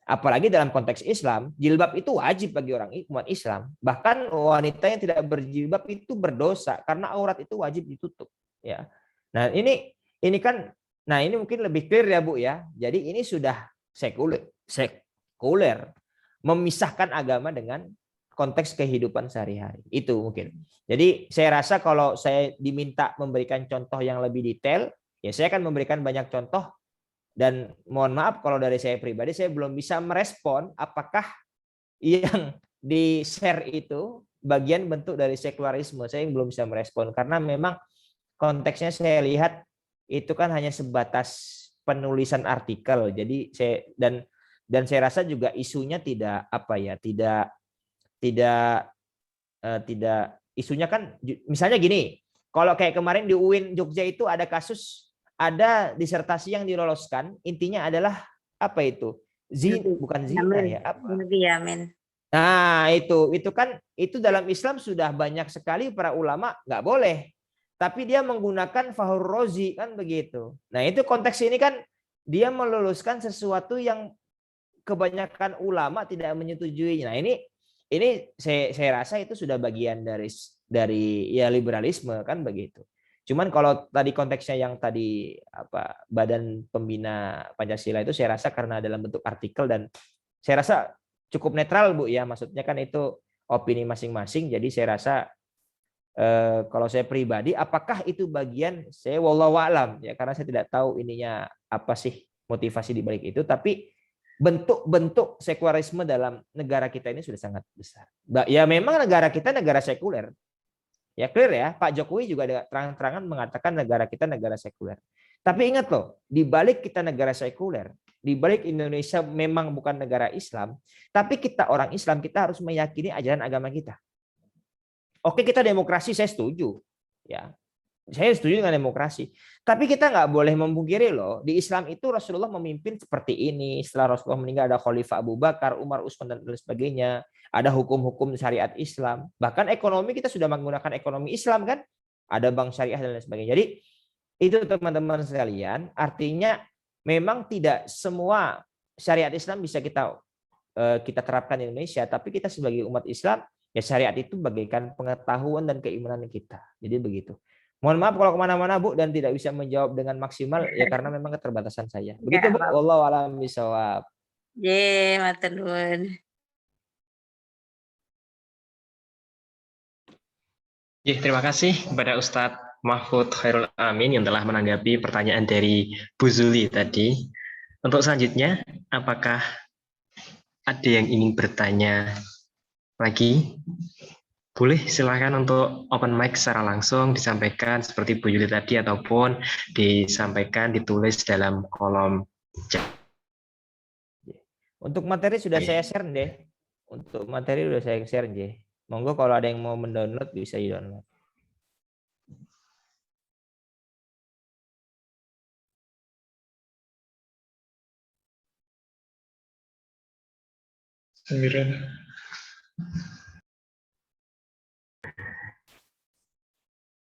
Apalagi dalam konteks Islam, jilbab itu wajib bagi orang umat Islam. Bahkan wanita yang tidak berjilbab itu berdosa karena aurat itu wajib ditutup. Ya. Nah ini kan, nah ini mungkin lebih clear ya Bu ya. Jadi ini sudah sekuler, memisahkan agama dengan konteks kehidupan sehari-hari. Itu mungkin. Jadi saya rasa kalau saya diminta memberikan contoh yang lebih detail, ya saya akan memberikan banyak contoh. Dan mohon maaf kalau dari saya pribadi saya belum bisa merespon apakah yang di-share itu bagian bentuk dari sekularisme. Saya belum bisa merespon karena memang konteksnya saya lihat itu kan hanya sebatas penulisan artikel. Jadi dan saya rasa juga isunya tidak isunya kan misalnya gini. Kalau kayak kemarin di UIN Jogja itu ada kasus, ada disertasi yang diloloskan, intinya adalah apa itu? Bukan zina ya, apa? Nah, itu kan itu dalam Islam sudah banyak sekali para ulama nggak boleh. Tapi dia menggunakan Fahur Rozi kan begitu. Nah, itu konteks ini kan dia meluluskan sesuatu yang kebanyakan ulama tidak menyetujui. Nah, ini saya rasa itu sudah bagian dari ya liberalisme kan begitu. Cuman kalau tadi konteksnya yang tadi Badan Pembina Pancasila itu saya rasa karena dalam bentuk artikel dan saya rasa cukup netral Bu ya, maksudnya kan itu opini masing-masing. Jadi saya rasa kalau saya pribadi apakah itu bagian, saya wallahu alam ya, karena saya tidak tahu ininya apa sih motivasi di balik itu, tapi bentuk-bentuk sekularisme dalam negara kita ini sudah sangat besar. Ya memang negara kita negara sekuler. Ya clear ya, Pak Jokowi juga terang-terangan mengatakan negara kita negara sekuler. Tapi ingat loh, di balik kita negara sekuler, di balik Indonesia memang bukan negara Islam, tapi kita orang Islam, kita harus meyakini ajaran agama kita. Oke, kita demokrasi, saya setuju. Ya, saya setuju dengan demokrasi. Tapi kita nggak boleh memungkiri loh, di Islam itu Rasulullah memimpin seperti ini. Setelah Rasulullah meninggal ada Khalifah Abu Bakar, Umar, Utsman dan lain sebagainya. Ada hukum-hukum syariat Islam. Bahkan ekonomi kita sudah menggunakan ekonomi Islam kan. Ada bank syariah dan lain sebagainya. Jadi itu teman-teman sekalian, artinya memang tidak semua syariat Islam bisa kita terapkan di Indonesia. Tapi kita sebagai umat Islam, ya syariat itu bagaikan pengetahuan dan keimanan kita. Jadi begitu. Mohon maaf kalau kemana-mana Bu dan tidak bisa menjawab dengan maksimal ya karena memang keterbatasan saya. Begitu Bu. Wallahu a'lam bishawab. Ye, matur nuwun. Ya, terima kasih kepada Ustadz Mahfud Khairul Amin yang telah menanggapi pertanyaan dari Bu Zuli tadi. Untuk selanjutnya, apakah ada yang ingin bertanya lagi? Boleh silakan untuk open mic secara langsung disampaikan seperti Bu Yuli tadi ataupun disampaikan ditulis dalam kolom chat. Untuk materi sudah saya share deh. Untuk materi sudah saya share deh. Monggo kalau ada yang mau mendownload bisa di-download.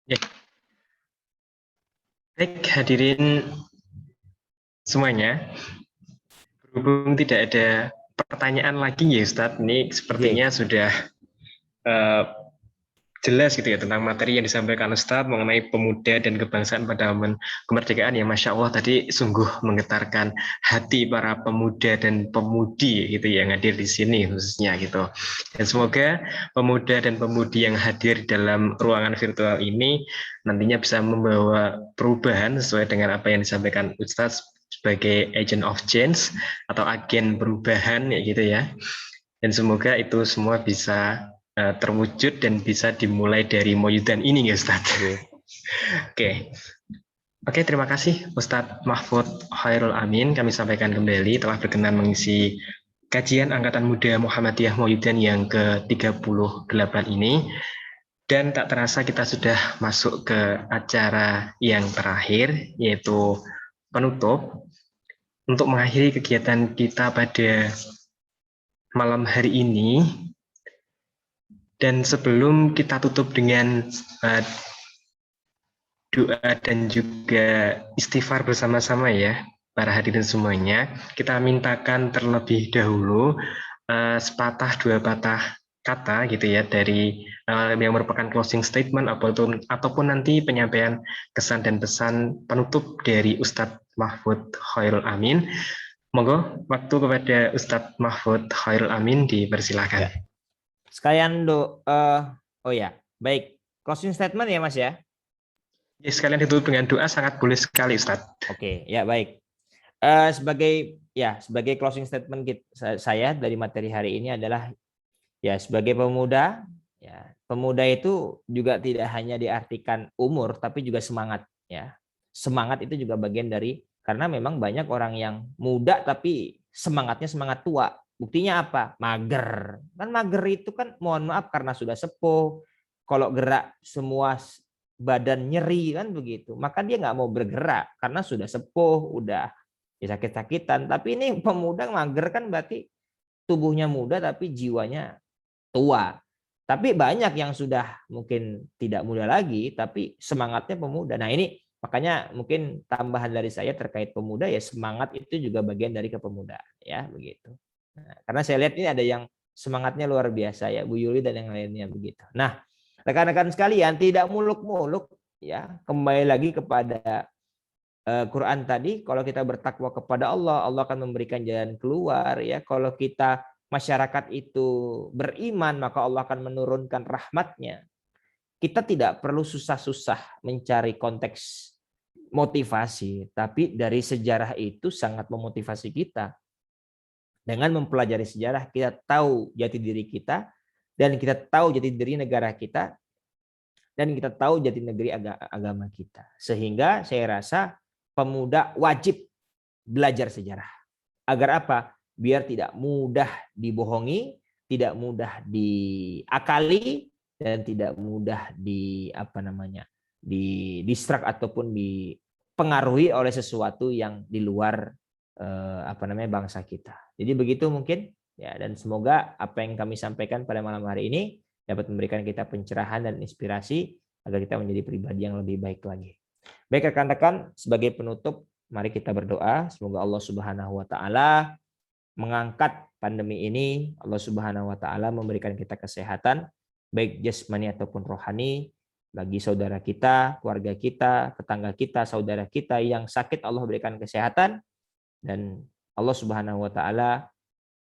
Ya. Baik, hadirin semuanya. Berhubung tidak ada pertanyaan lagi ya Ustadz, ini sepertinya sudah jelas gitu ya tentang materi yang disampaikan Ustadz mengenai pemuda dan kebangsaan pada momen kemerdekaan yang Masya Allah tadi sungguh menggetarkan hati para pemuda dan pemudi gitu yang hadir di sini khususnya gitu. Dan semoga pemuda dan pemudi yang hadir dalam ruangan virtual ini nantinya bisa membawa perubahan sesuai dengan apa yang disampaikan Ustadz sebagai agent of change atau agen perubahan ya gitu ya. Dan semoga itu semua bisa terwujud dan bisa dimulai dari Moyudan ini ya Ustadz. Oke. Oke, terima kasih Ustadz Mahfud Khairul Amin. Kami sampaikan kembali telah berkenan mengisi kajian Angkatan Muda Muhammadiyah Moyudan yang ke-38 ini. Dan tak terasa kita sudah masuk ke acara yang terakhir, yaitu penutup. Untuk mengakhiri kegiatan kita pada malam hari ini, dan sebelum kita tutup dengan doa dan juga istighfar bersama-sama ya, para hadirin semuanya, kita mintakan terlebih dahulu sepatah dua patah kata gitu ya dari yang merupakan closing statement ataupun nanti penyampaian kesan dan pesan penutup dari Ustadz Mahfud Khairul Amin. Monggo waktu kepada Ustadz Mahfud Khairul Amin dipersilakan. Ya. Sekalian baik, closing statement ya Mas ya. Ya, sekalian ditutup dengan doa sangat boleh sekali Ustadz. Oke, ya baik. Sebagai closing statement saya dari materi hari ini adalah ya sebagai pemuda, ya pemuda itu juga tidak hanya diartikan umur tapi juga semangat ya. Semangat itu juga bagian dari, karena memang banyak orang yang muda tapi semangatnya semangat tua. Buktinya apa? Mager. Kan mager itu kan mohon maaf karena sudah sepuh. Kalau gerak semua badan nyeri kan begitu. Maka dia nggak mau bergerak karena sudah sepuh, udah ya sakit-sakitan. Tapi ini pemuda mager kan berarti tubuhnya muda tapi jiwanya tua. Tapi banyak yang sudah mungkin tidak muda lagi tapi semangatnya pemuda. Nah ini makanya mungkin tambahan dari saya terkait pemuda ya, semangat itu juga bagian dari kepemudaan ya begitu. Nah, karena saya lihat ini ada yang semangatnya luar biasa ya, Bu Yuli dan yang lainnya begitu. Nah, rekan-rekan sekalian, tidak muluk-muluk ya, kembali lagi kepada Quran tadi, kalau kita bertakwa kepada Allah, Allah akan memberikan jalan keluar ya. Kalau kita masyarakat itu beriman, maka Allah akan menurunkan rahmatnya. Kita tidak perlu susah-susah mencari konteks motivasi, tapi dari sejarah itu sangat memotivasi kita. Dengan mempelajari sejarah, kita tahu jati diri kita, dan kita tahu jati diri negara kita, dan kita tahu jati negeri agama kita. Sehingga saya rasa pemuda wajib belajar sejarah. Agar apa? Biar tidak mudah dibohongi, tidak mudah diakali, dan tidak mudah distrak ataupun dipengaruhi oleh sesuatu yang di luar bangsa kita. Jadi begitu mungkin ya, dan semoga apa yang kami sampaikan pada malam hari ini dapat memberikan kita pencerahan dan inspirasi agar kita menjadi pribadi yang lebih baik lagi. Baik rekan-rekan, sebagai penutup mari kita berdoa semoga Allah Subhanahu wa taala mengangkat pandemi ini, Allah Subhanahu wa taala memberikan kita kesehatan baik jasmani ataupun rohani, bagi saudara kita, keluarga kita, tetangga kita, saudara kita yang sakit, Allah berikan kesehatan, dan Allah Subhanahu wa taala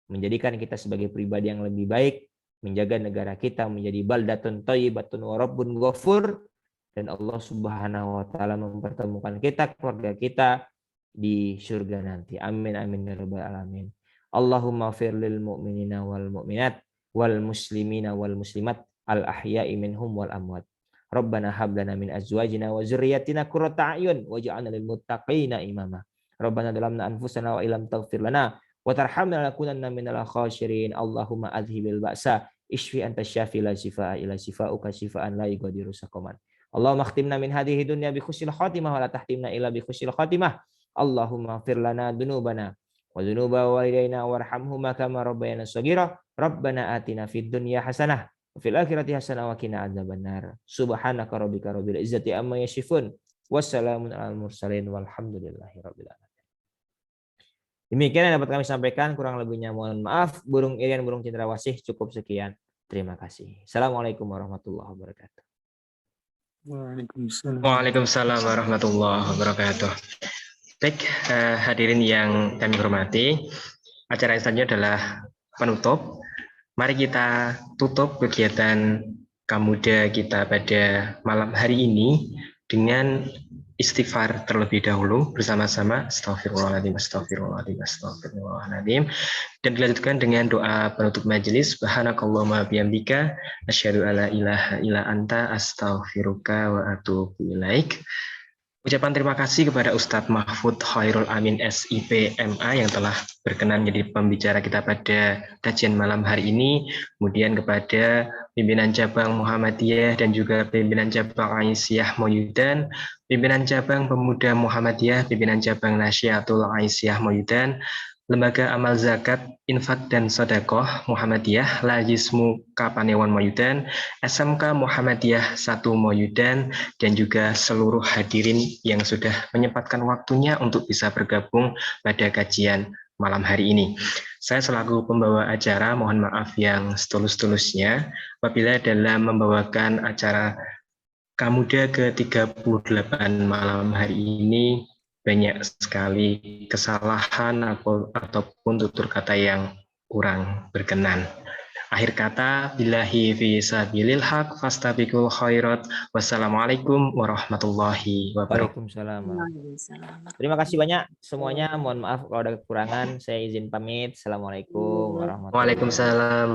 menjadikan kita sebagai pribadi yang lebih baik, menjaga negara kita menjadi baldatun thayyibatun wa rabbun ghafur, dan Allah Subhanahu wa taala mempertemukan kita, keluarga kita di surga nanti. Amin amin ya rabbal alamin. Allahumma fir lil mu'minina wal mu'minat wal muslimina wal muslimat al ahya'i minhum wal amwat. Rabbana hab lana min azwajina wa dzurriyyatina qurrata a'yun waj'alna lil muttaqina imama. Rabbana zalamna anfusana wa illam taghfir lana wa tarhamna lanakunanna minal khasirin. Allahumma adhibil ba'sa ishfi anta syafi la shifaa illa shifaa'uka shifaa'an la yughadiru saqaman. Allahumma khtimna min hadhihi dunya bi husnil khatimah wa la tahtimna illa bi husnil khatimah. Allahumma ighfir lana dzunubana wa dzunuba walidayna warhamhuma kama rabbayana shaghira. Rabbana atina fid dunya hasanah wa fil akhirati hasanah wa qina adzabannar. Subhanaka rabbika rabbil izzati amma yasifun. Wassalamun alal mursalin walhamdulillahi rabbil alamin. Demikian yang dapat kami sampaikan, kurang lebihnya mohon maaf. Burung Irian, burung cendrawasih, cukup sekian. Terima kasih. Assalamualaikum warahmatullahi wabarakatuh. Waalaikumsalam warahmatullahi wabarakatuh. Baik, hadirin yang kami hormati, acara yang selanjutnya adalah penutup. Mari kita tutup kegiatan Kamuda kita pada malam hari ini dengan istighfar terlebih dahulu bersama-sama. Astagfirullahaladzim, astagfirullahaladzim, astagfirullahaladzim. Dan dilanjutkan dengan doa penutup majelis. Subhanakallahumma bihamdika asyhadu alla ilaha illa anta astaghfiruka wa atubu ilaik. Ucapan terima kasih kepada Ustadz Mahfud Khairul Amin SIP MA yang telah berkenan menjadi pembicara kita pada kajian malam hari ini. Kemudian kepada pimpinan cabang Muhammadiyah dan juga pimpinan cabang Aisyah Moyudan, pimpinan cabang Pemuda Muhammadiyah, pimpinan cabang Nasyiatul Aisyah Moyudan, Lembaga Amal Zakat, Infak dan Sedekah Muhammadiyah, Lajismu Kapanewon Moyudan, SMK Muhammadiyah 1 Moyudan, dan juga seluruh hadirin yang sudah menyempatkan waktunya untuk bisa bergabung pada kajian malam hari ini. Saya selaku pembawa acara mohon maaf yang setulus-tulusnya apabila dalam membawakan acara Kamuda ke-38 malam hari ini banyak sekali kesalahan ataupun tutur kata yang kurang berkenan. Akhir kata, billahi fi sabilil haq fastabiqul khairat. Wassalamualaikum warahmatullahi wabarakatuh. Waalaikumsalam. Terima kasih banyak semuanya. Mohon maaf kalau ada kekurangan. Saya izin pamit. Assalamualaikum warahmatullahi wabarakatuh. Waalaikumsalam.